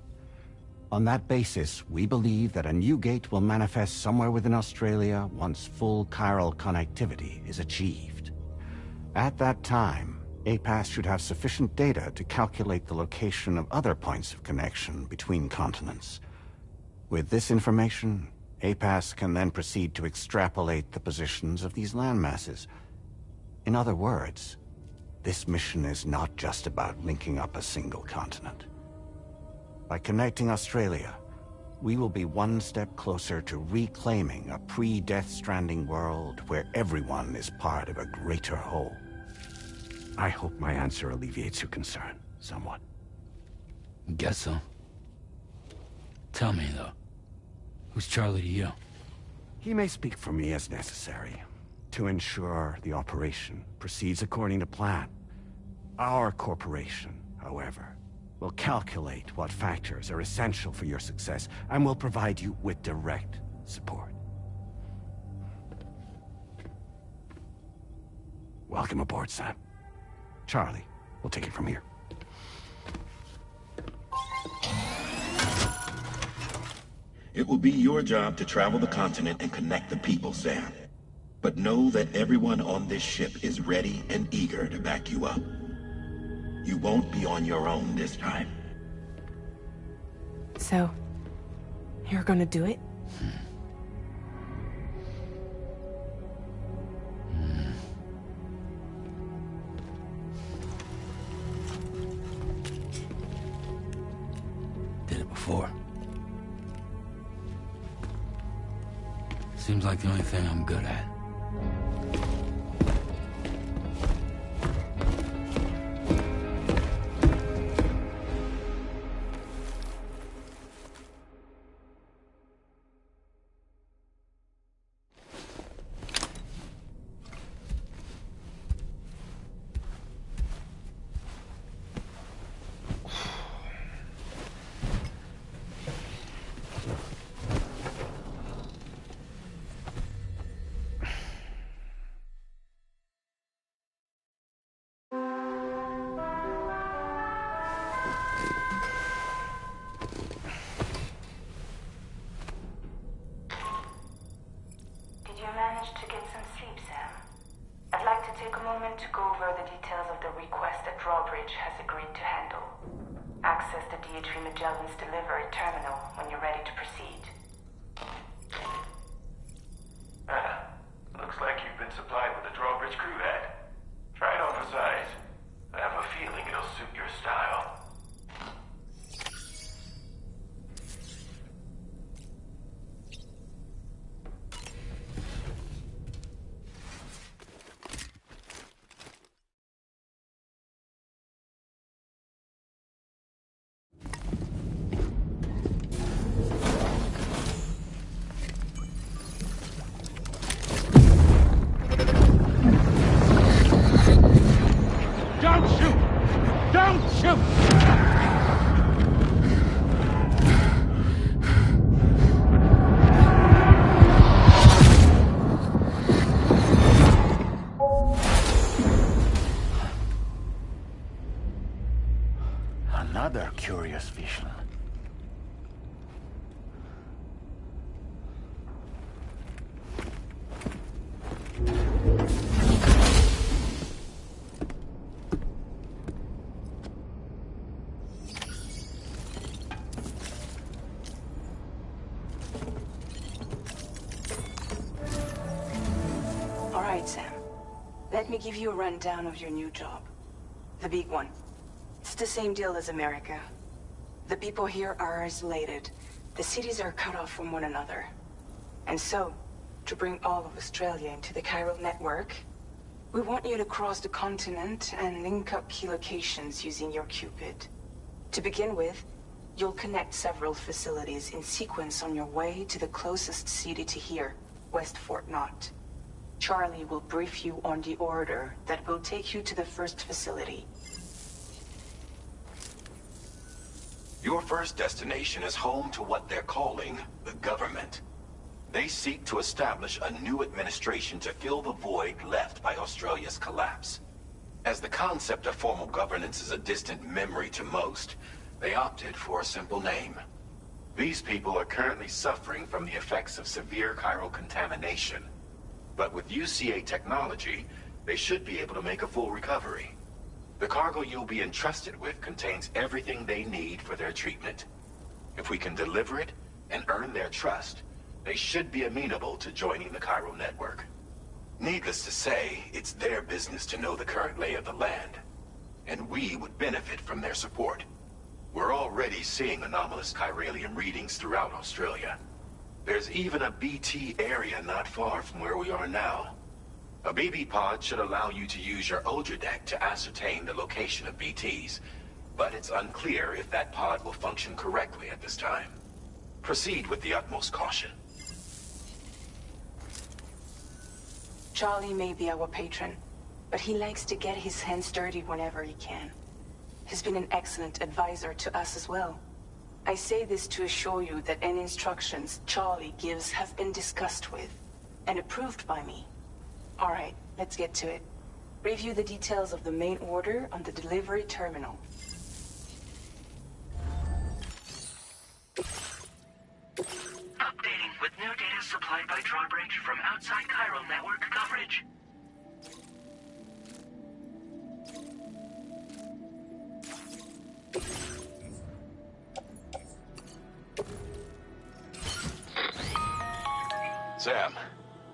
On that basis, we believe that a new gate will manifest somewhere within Australia once full chiral connectivity is achieved. At that time, APAS should have sufficient data to calculate the location of other points of connection between continents. With this information, APAS can then proceed to extrapolate the positions of these landmasses. In other words, this mission is not just about linking up a single continent. By connecting Australia, we will be one step closer to reclaiming a pre-Death Stranding world where everyone is part of a greater whole. I hope my answer alleviates your concern somewhat. Guess so. Tell me, though. Who's Charlie to you? He may speak for me as necessary, to ensure the operation proceeds according to plan. Our corporation, however, will calculate what factors are essential for your success, and will provide you with direct support. Welcome aboard, Sam. Charlie, we'll take it from here. It will be your job to travel the continent and connect the people, Sam. But know that everyone on this ship is ready and eager to back you up. You won't be on your own this time. So, you're gonna do it? Did it before. Seems like the only thing I'm good at. To get some sleep, Sam. I'd like to take a moment to go over the details of the request that Drawbridge has agreed to handle. Access the D.H. Magellan's delivery terminal when you're ready to proceed. Looks like you've been supplied with a Drawbridge crew hat. Try it on for size. I have a feeling it'll suit your style. right, Sam. Let me give you a rundown of your new job. The big one. It's the same deal as America. The people here are isolated. The cities are cut off from one another. And so, to bring all of Australia into the chiral network, we want you to cross the continent and link up key locations using your Cupid. To begin with, you'll connect several facilities in sequence on your way to the closest city to here, West Fort Knott. Charlie will brief you on the order that will take you to the first facility. Your first destination is home to what they're calling the government. They seek to establish a new administration to fill the void left by Australia's collapse. As the concept of formal governance is a distant memory to most, they opted for a simple name. These people are currently suffering from the effects of severe chiral contamination. But with UCA technology, they should be able to make a full recovery. The cargo you'll be entrusted with contains everything they need for their treatment. If we can deliver it and earn their trust, they should be amenable to joining the chiral network. Needless to say, it's their business to know the current lay of the land, and we would benefit from their support. We're already seeing anomalous chiralium readings throughout Australia. There's even a BT area not far from where we are now. A BB pod should allow you to use your Ultra deck to ascertain the location of BTs, but it's unclear if that pod will function correctly at this time. Proceed with the utmost caution. Charlie may be our patron, but he likes to get his hands dirty whenever he can. He's been an excellent advisor to us as well. I say this to assure you that any instructions Charlie gives have been discussed with and approved by me. All right, let's get to it. Review the details of the main order on the delivery terminal. Updating with new data supplied by drawbridge from outside chiral network coverage. Sam,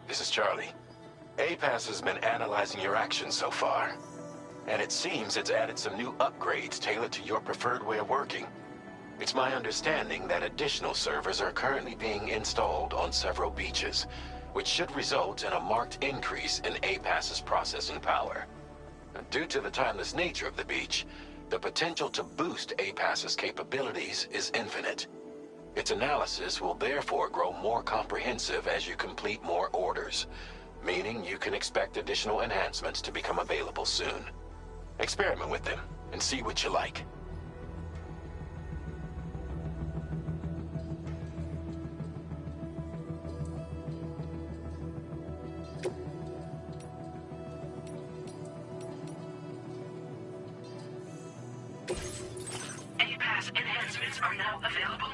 this is Charlie. APAS has been analyzing your actions so far, and it seems it's added some new upgrades tailored to your preferred way of working. It's my understanding that additional servers are currently being installed on several beaches, which should result in a marked increase in APAS's processing power. Due to the timeless nature of the beach, the potential to boost APAS's capabilities is infinite. Its analysis will therefore grow more comprehensive as you complete more orders, meaning you can expect additional enhancements to become available soon. Experiment with them and see what you like. APAS enhancements are now available.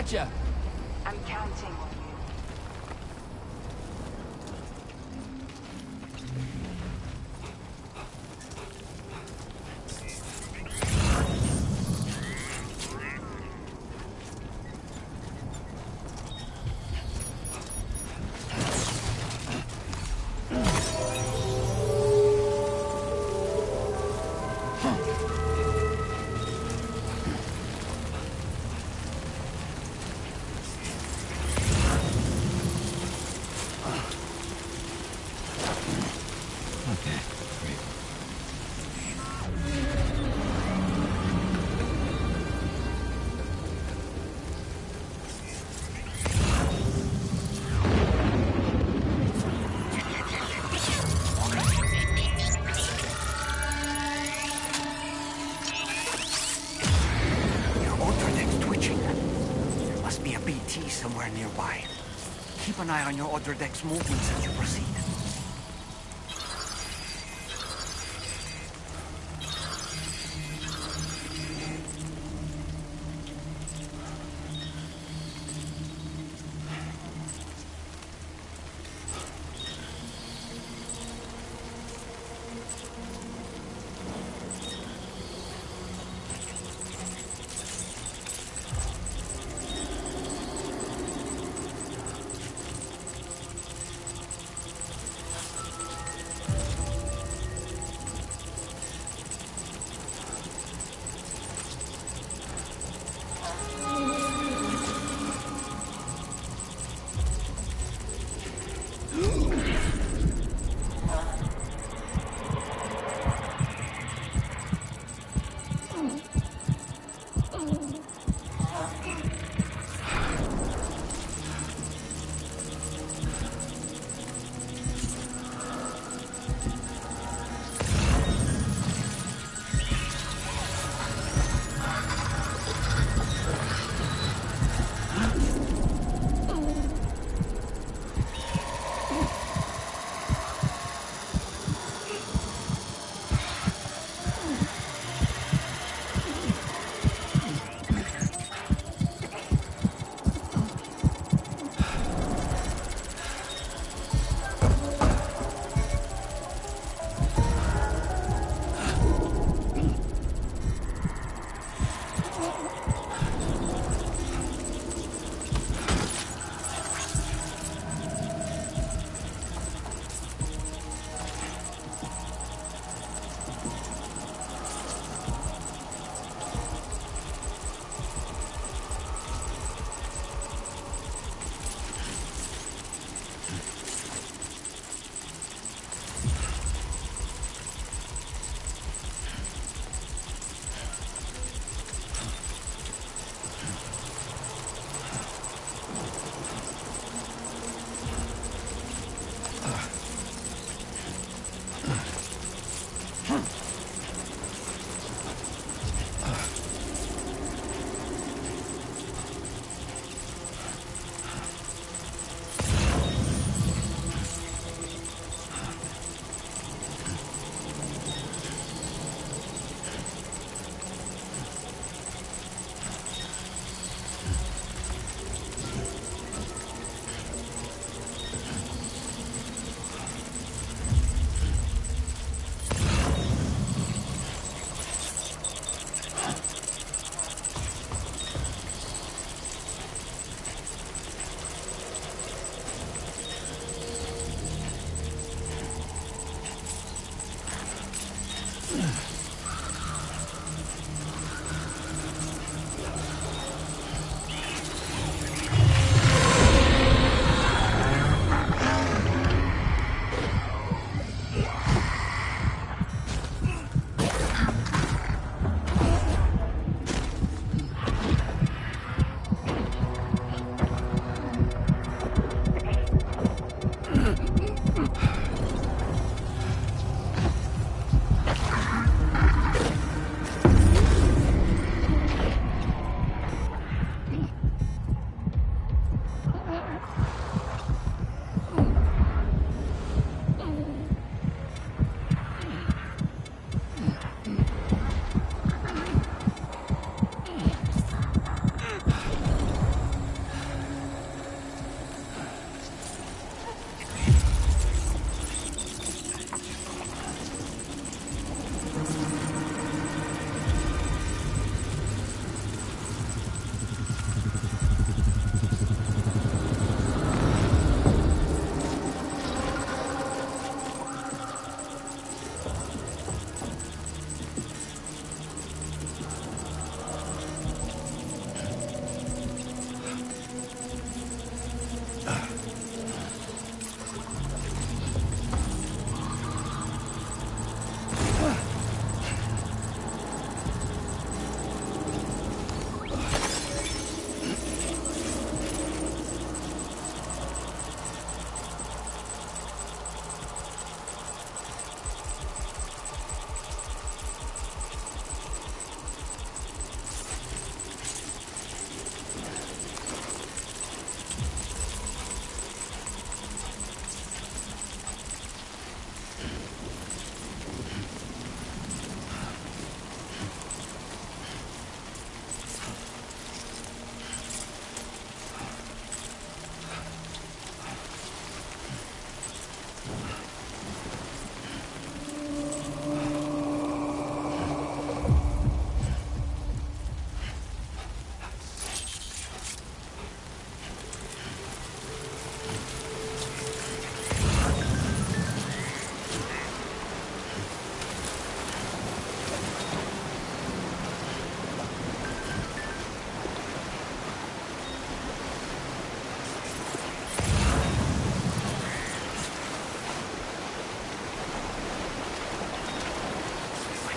Gotcha! I'm counting on you. Somewhere nearby. Keep an eye on your other deck's movements as you proceed.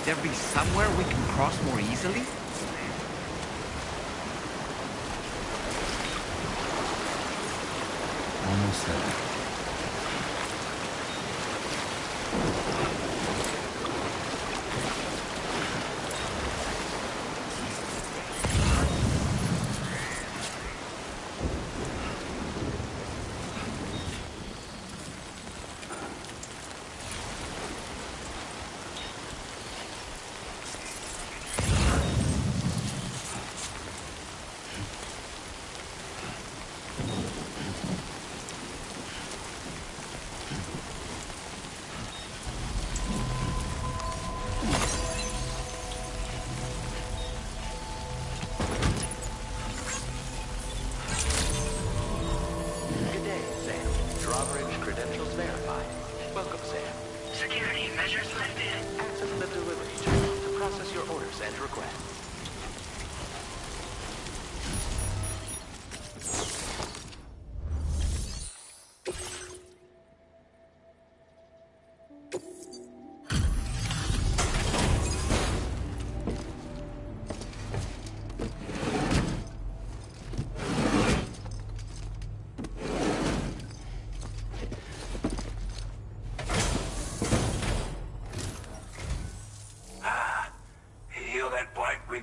there be somewhere we can cross more easily? Almost there.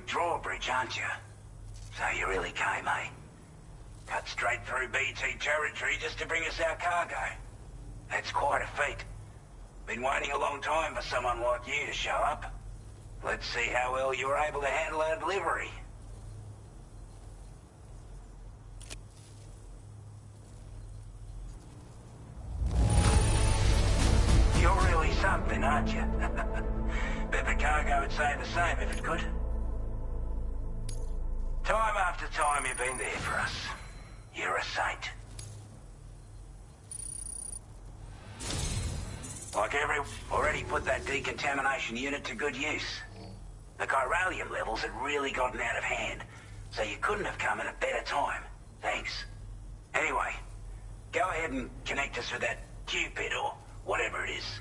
Drawbridge, aren't you? So you really came, eh? Cut straight through BT territory just to bring us our cargo. That's quite a feat. Been waiting a long time for someone like you to show up. Let's see how well you were able to handle our delivery. You're really something, aren't you? Bet the cargo would say the same if it could. Time after time you've been there for us. You're a saint. Like already put that decontamination unit to good use. The chiralium levels had really gotten out of hand, so you couldn't have come at a better time. Thanks. Anyway, go ahead and connect us with that Cupid or whatever it is.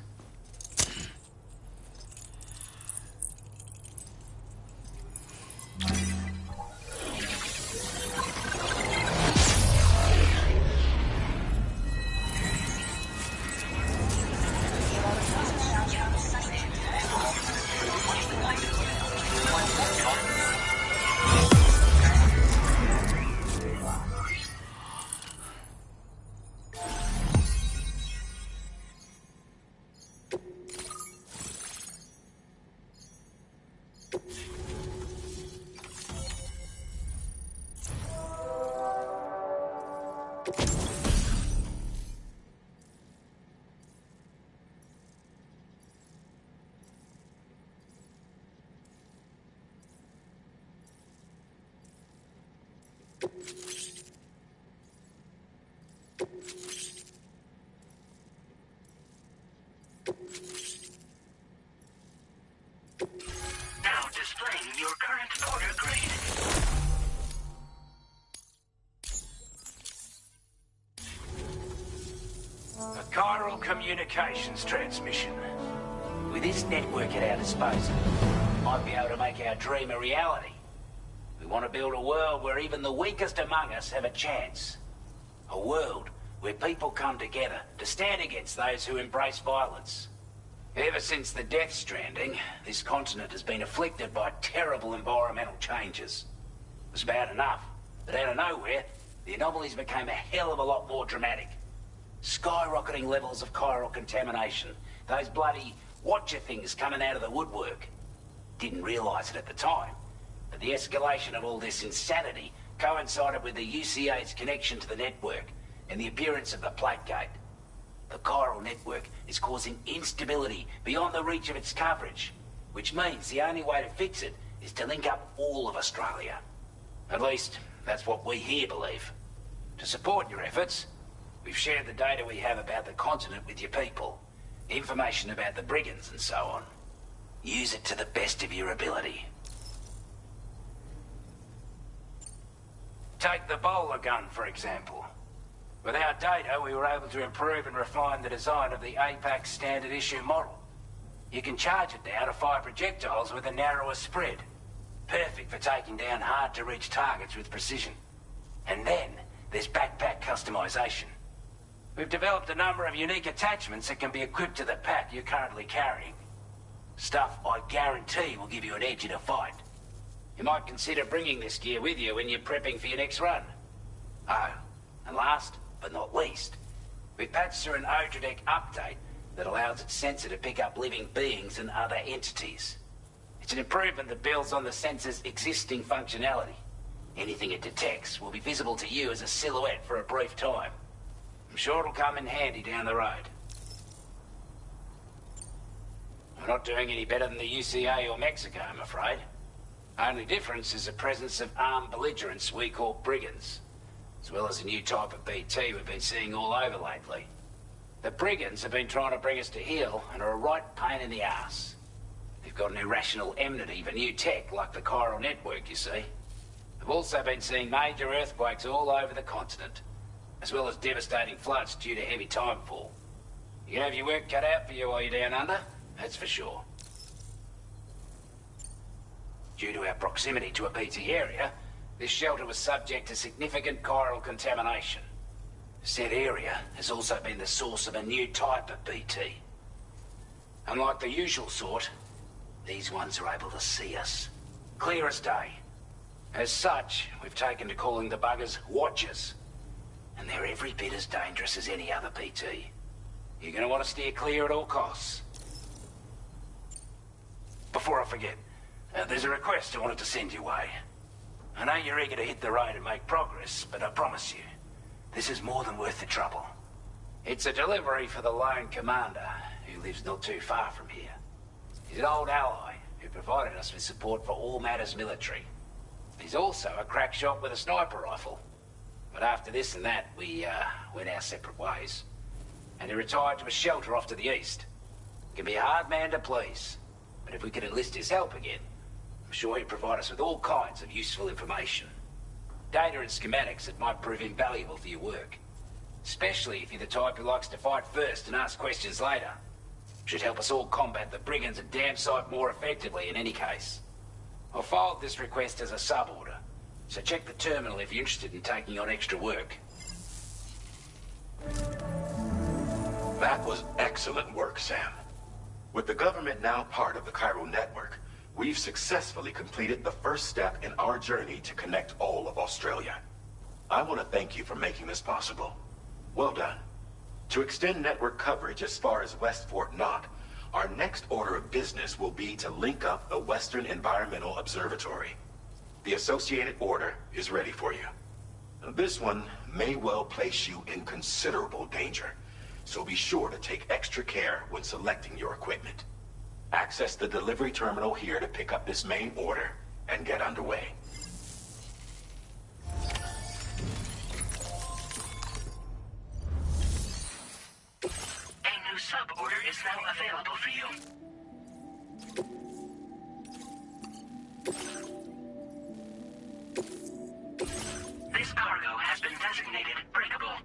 Now displaying your current order grade. A chiral communications transmission. With this network at our disposal, we might be able to make our dream a reality. We want to build a world where even the weakest among us have a chance. A world where people come together to stand against those who embrace violence. Ever since the Death Stranding, this continent has been afflicted by terrible environmental changes. It was bad enough, but out of nowhere, the anomalies became a hell of a lot more dramatic. Skyrocketing levels of chiral contamination, those bloody watcher things coming out of the woodwork. Didn't realise it at the time, but the escalation of all this insanity coincided with the UCA's connection to the network and the appearance of the Plague Gate. The chiral network is causing instability beyond the reach of its coverage, which means the only way to fix it is to link up all of Australia. At least, that's what we here believe. To support your efforts, we've shared the data we have about the continent with your people, information about the brigands and so on. Use it to the best of your ability. Take the bowler gun, for example. With our data, we were able to improve and refine the design of the APAC standard issue model. You can charge it now to fire projectiles with a narrower spread. Perfect for taking down hard-to-reach targets with precision. And then, there's backpack customization. We've developed a number of unique attachments that can be equipped to the pack you're currently carrying. Stuff I guarantee will give you an edge in a fight. You might consider bringing this gear with you when you're prepping for your next run. Oh, and last but not least, we patched through an Odradek update that allows its sensor to pick up living beings and other entities. It's an improvement that builds on the sensor's existing functionality. Anything it detects will be visible to you as a silhouette for a brief time. I'm sure it'll come in handy down the road. We're not doing any better than the UCA or Mexico, I'm afraid. Only difference is the presence of armed belligerents we call brigands, as well as a new type of BT we've been seeing all over lately. The brigands have been trying to bring us to heel and are a right pain in the ass. They've got an irrational enmity for new tech like the chiral network, you see. They've also been seeing major earthquakes all over the continent, as well as devastating floods due to heavy timefall. You can have your work cut out for you while you're down under, that's for sure. Due to our proximity to a BT area, this shelter was subject to significant chiral contamination. Said area has also been the source of a new type of BT. Unlike the usual sort, these ones are able to see us. Clear as day. As such, we've taken to calling the buggers Watchers. And they're every bit as dangerous as any other BT. You're gonna want to steer clear at all costs. Before I forget, there's a request I wanted to send your way. I know you're eager to hit the road and make progress, but I promise you, this is more than worth the trouble. It's a delivery for the lone commander, who lives not too far from here. He's an old ally who provided us with support for all matters military. He's also a crack shot with a sniper rifle. But after this and that, we went our separate ways. And he retired to a shelter off to the east. He can be a hard man to please, but if we could enlist his help again, I'm sure he'd provide us with all kinds of useful information. Data and schematics that might prove invaluable for your work. Especially if you're the type who likes to fight first and ask questions later. Should help us all combat the brigands a damn sight more effectively in any case. I'll filed this request as a sub-order, so check the terminal if you're interested in taking on extra work. That was excellent work, Sam. With the government now part of the chiral network, we've successfully completed the first step in our journey to connect all of Australia. I want to thank you for making this possible. Well done. To extend network coverage as far as West Fort Knott, our next order of business will be to link up the Western Environmental Observatory. The associated order is ready for you. This one may well place you in considerable danger, so be sure to take extra care when selecting your equipment. Access the delivery terminal here to pick up this main order and get underway. A new sub-order is now available for you. This cargo has been designated breakable.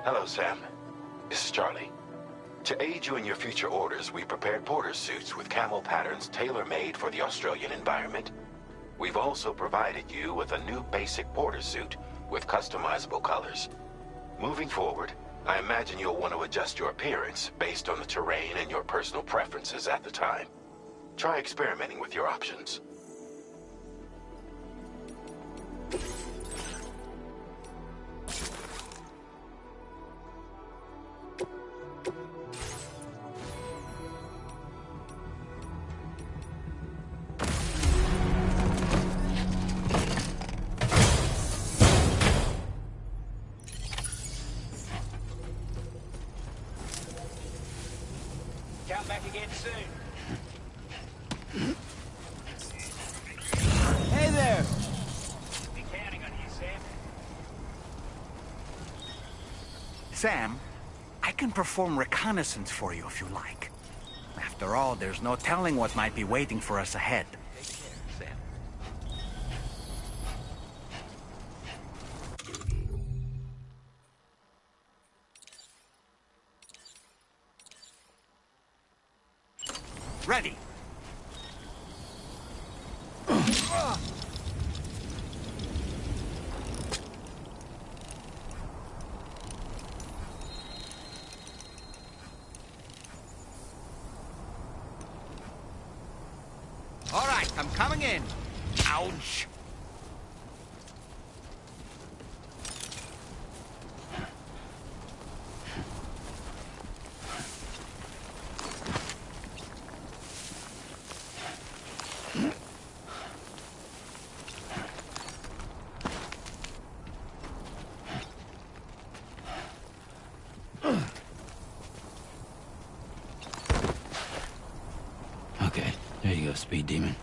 Hello, Sam. This is Charlie. To aid you in your future orders, we prepared porter suits with camel patterns tailor-made for the Australian environment. We've also provided you with a new basic porter suit with customizable colors. Moving forward, I imagine you'll want to adjust your appearance based on the terrain and your personal preferences at the time. Try experimenting with your options. Come back again soon. Hey there! Be counting on you, Sam. Sam, I can perform reconnaissance for you if you like. After all, there's no telling what might be waiting for us ahead. Take care, Sam. Ready. All right, I'm coming in. Ouch. Okay, there you go, Speed Demon.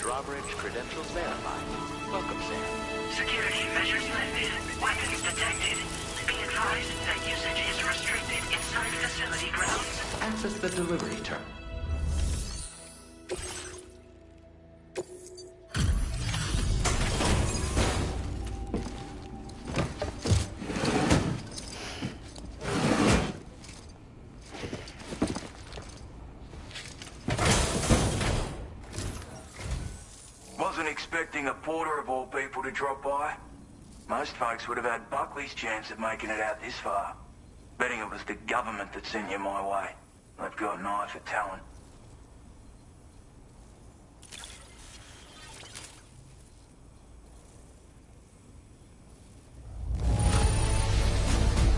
Drawbridge credentials verified. Welcome, Sam. Security measures lifted. Weapons detected. Be advised that usage is restricted inside facility grounds. Access the delivery terminal. Wasn't expecting a porter of all people to drop by. Most folks would have had Buckley's chance of making it out this far. Betting it was the government that sent you my way. They've got an eye for talent.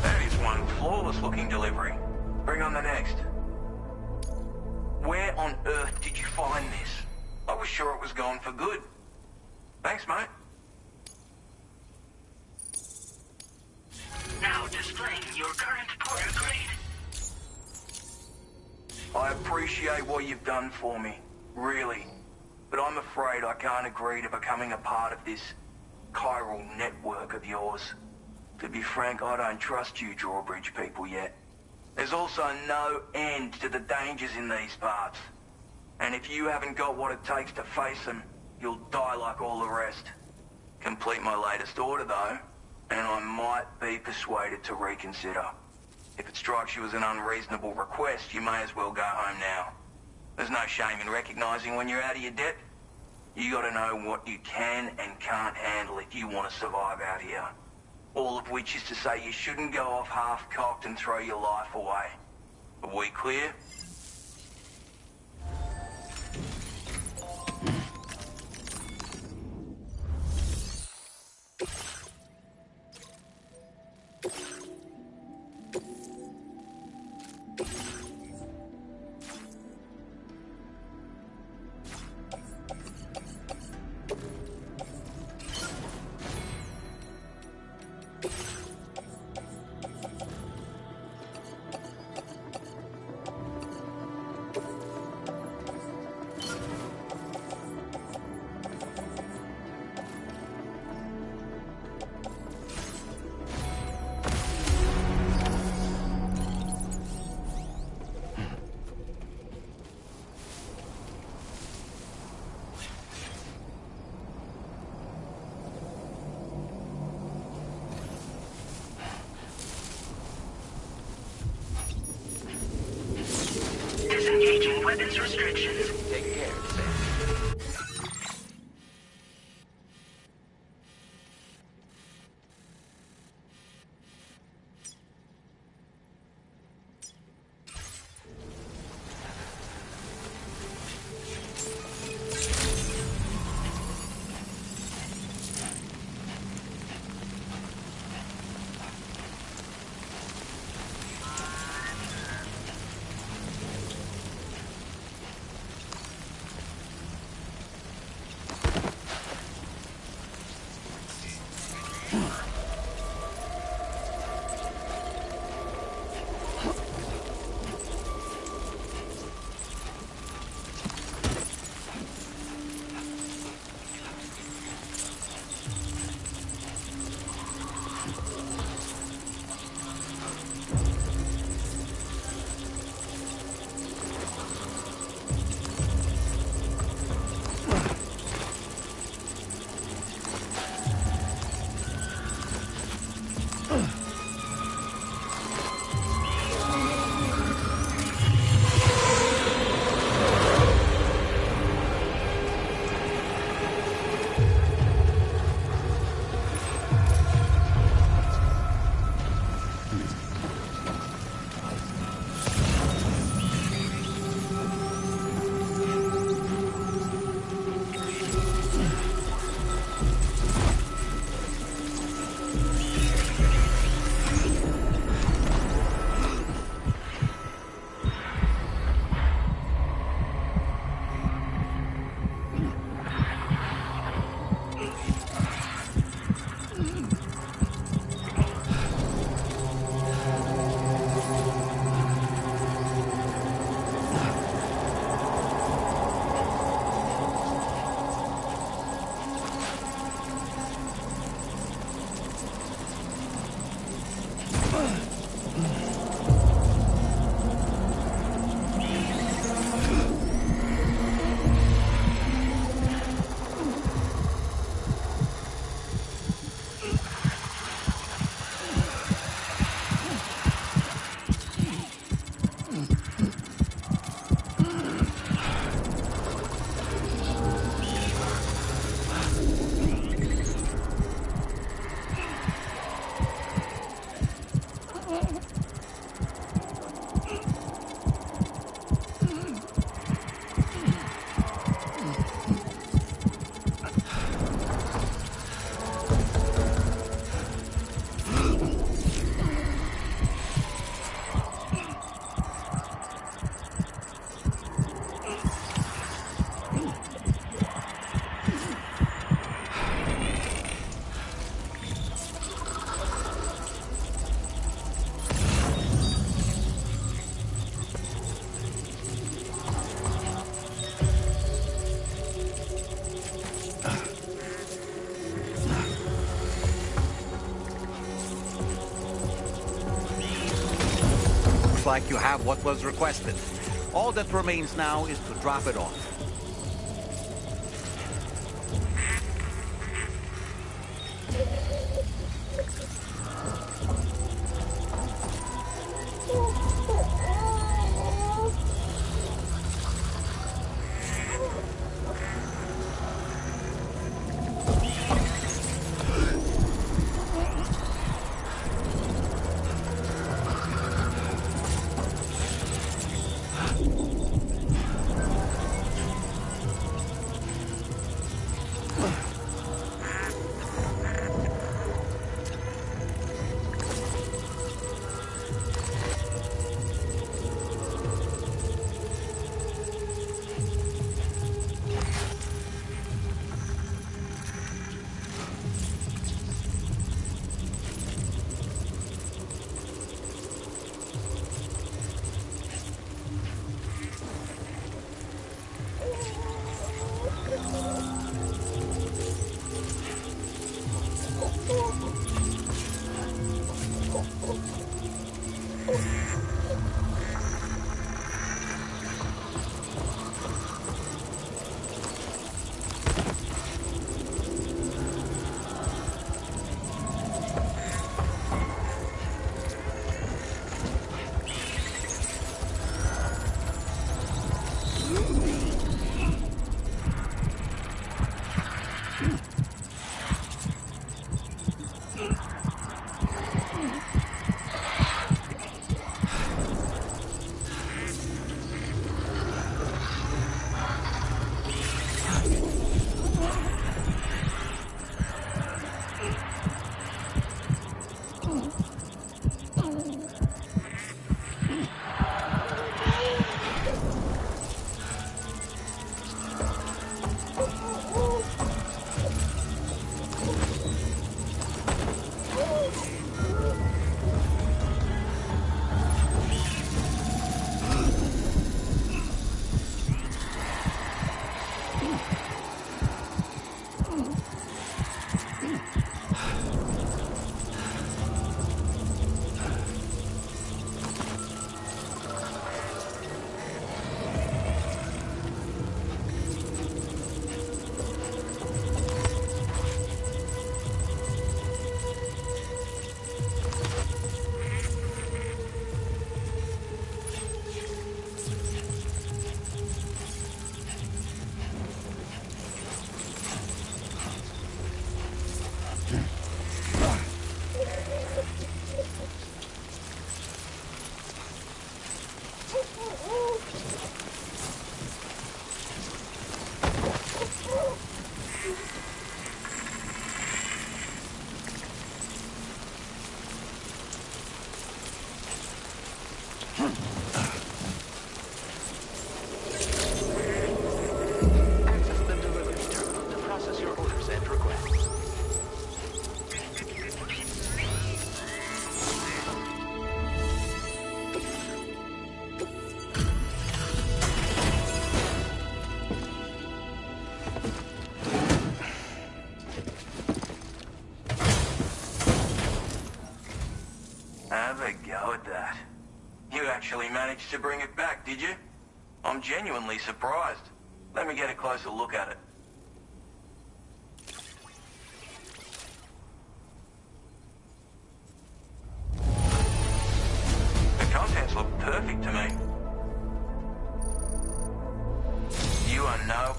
That is one flawless looking delivery. Bring on the next. Where on earth did you find this? I was sure it was gone for good. Thanks, mate. Now displaying your current porter grade. I appreciate what you've done for me, really. But I'm afraid I can't agree to becoming a part of this chiral network of yours. To be frank, I don't trust you Drawbridge people yet. There's also no end to the dangers in these parts. And if you haven't got what it takes to face them, you'll die like all the rest. Complete my latest order, though, and I might be persuaded to reconsider. If it strikes you as an unreasonable request, you may as well go home now. There's no shame in recognizing when you're out of your depth. You gotta know what you can and can't handle if you want to survive out here. All of which is to say you shouldn't go off half-cocked and throw your life away. Are we clear? Disengaging weapons restrictions. Take care, Sam. like you have what was requested. All that remains now is to drop it off. Actually managed to bring it back, did you? I'm genuinely surprised. Let me get a closer look at it. The contents look perfect to me. You are no...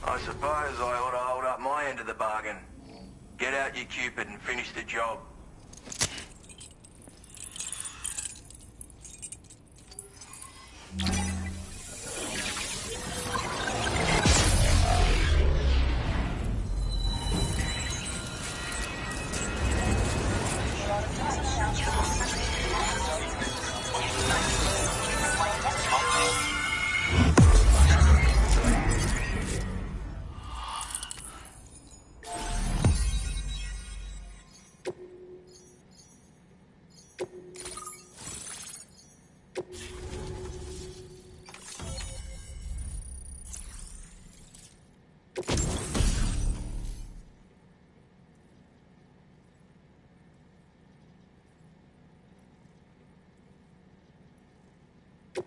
I suppose I ought to hold up my end of the bargain. Get out your Cupid and finish the job. Now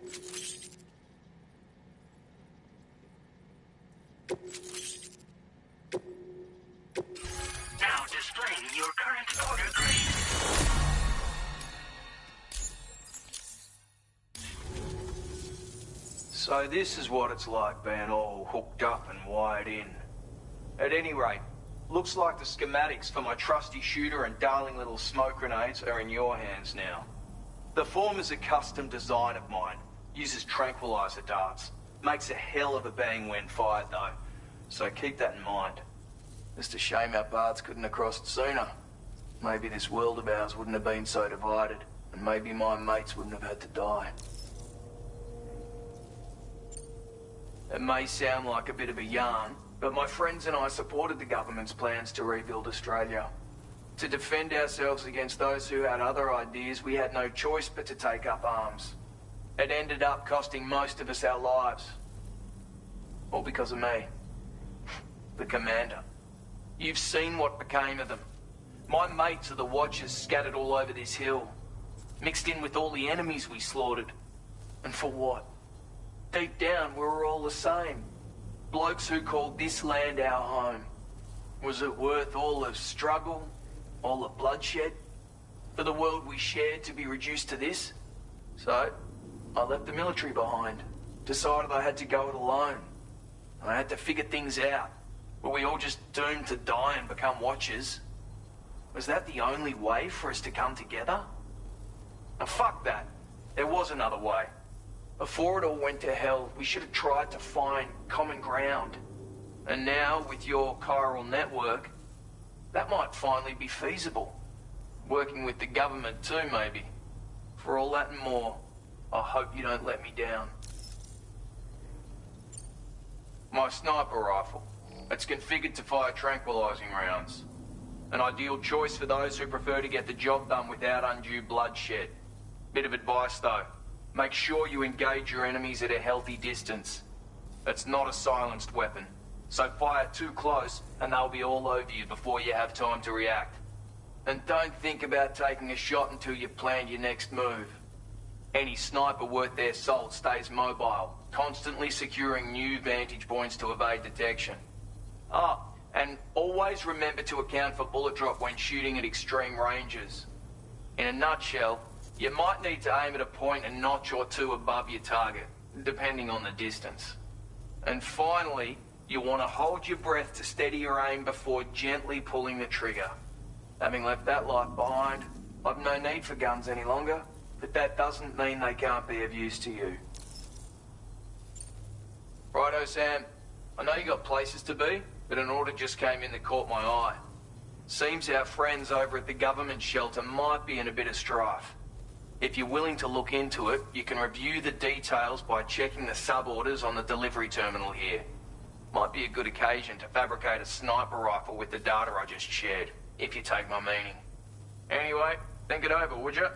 displaying your current order grade. So this is what it's like being all hooked up and wired in. At any rate, looks like the schematics for my trusty shooter and darling little smoke grenades are in your hands now. The form is a custom design of mine. Uses tranquilizer darts. Makes a hell of a bang when fired though. So keep that in mind. Just a shame our paths couldn't have crossed sooner. Maybe this world of ours wouldn't have been so divided. And maybe my mates wouldn't have had to die. It may sound like a bit of a yarn, but my friends and I supported the government's plans to rebuild Australia. To defend ourselves against those who had other ideas, we had no choice but to take up arms. It ended up costing most of us our lives. All because of me. The commander. You've seen what became of them. My mates are the Watchers scattered all over this hill. Mixed in with all the enemies we slaughtered. And for what? Deep down, we were all the same. Blokes who called this land our home. Was it worth all the struggle, all the bloodshed, for the world we shared to be reduced to this? So, I left the military behind. Decided I had to go it alone. I had to figure things out. Were we all just doomed to die and become Watchers? Was that the only way for us to come together? Now fuck that. There was another way. Before it all went to hell, we should have tried to find common ground. And now, with your chiral network, that might finally be feasible. Working with the government too, maybe. For all that and more, I hope you don't let me down. My sniper rifle. It's configured to fire tranquilizing rounds. An ideal choice for those who prefer to get the job done without undue bloodshed. Bit of advice though. Make sure you engage your enemies at a healthy distance. It's not a silenced weapon, so fire too close and they'll be all over you before you have time to react. And don't think about taking a shot until you've planned your next move. Any sniper worth their salt stays mobile, constantly securing new vantage points to evade detection. Ah, and always remember to account for bullet drop when shooting at extreme ranges. In a nutshell, you might need to aim at a point a notch or two above your target, depending on the distance. And finally, you want to hold your breath to steady your aim before gently pulling the trigger. Having left that life behind, I've no need for guns any longer, but that doesn't mean they can't be of use to you. Righto, Sam. I know you got places to be, but an order just came in that caught my eye. Seems our friends over at the government shelter might be in a bit of strife. If you're willing to look into it, you can review the details by checking the sub-orders on the delivery terminal here. Might be a good occasion to fabricate a sniper rifle with the data I just shared, if you take my meaning. Anyway, think it over, would you?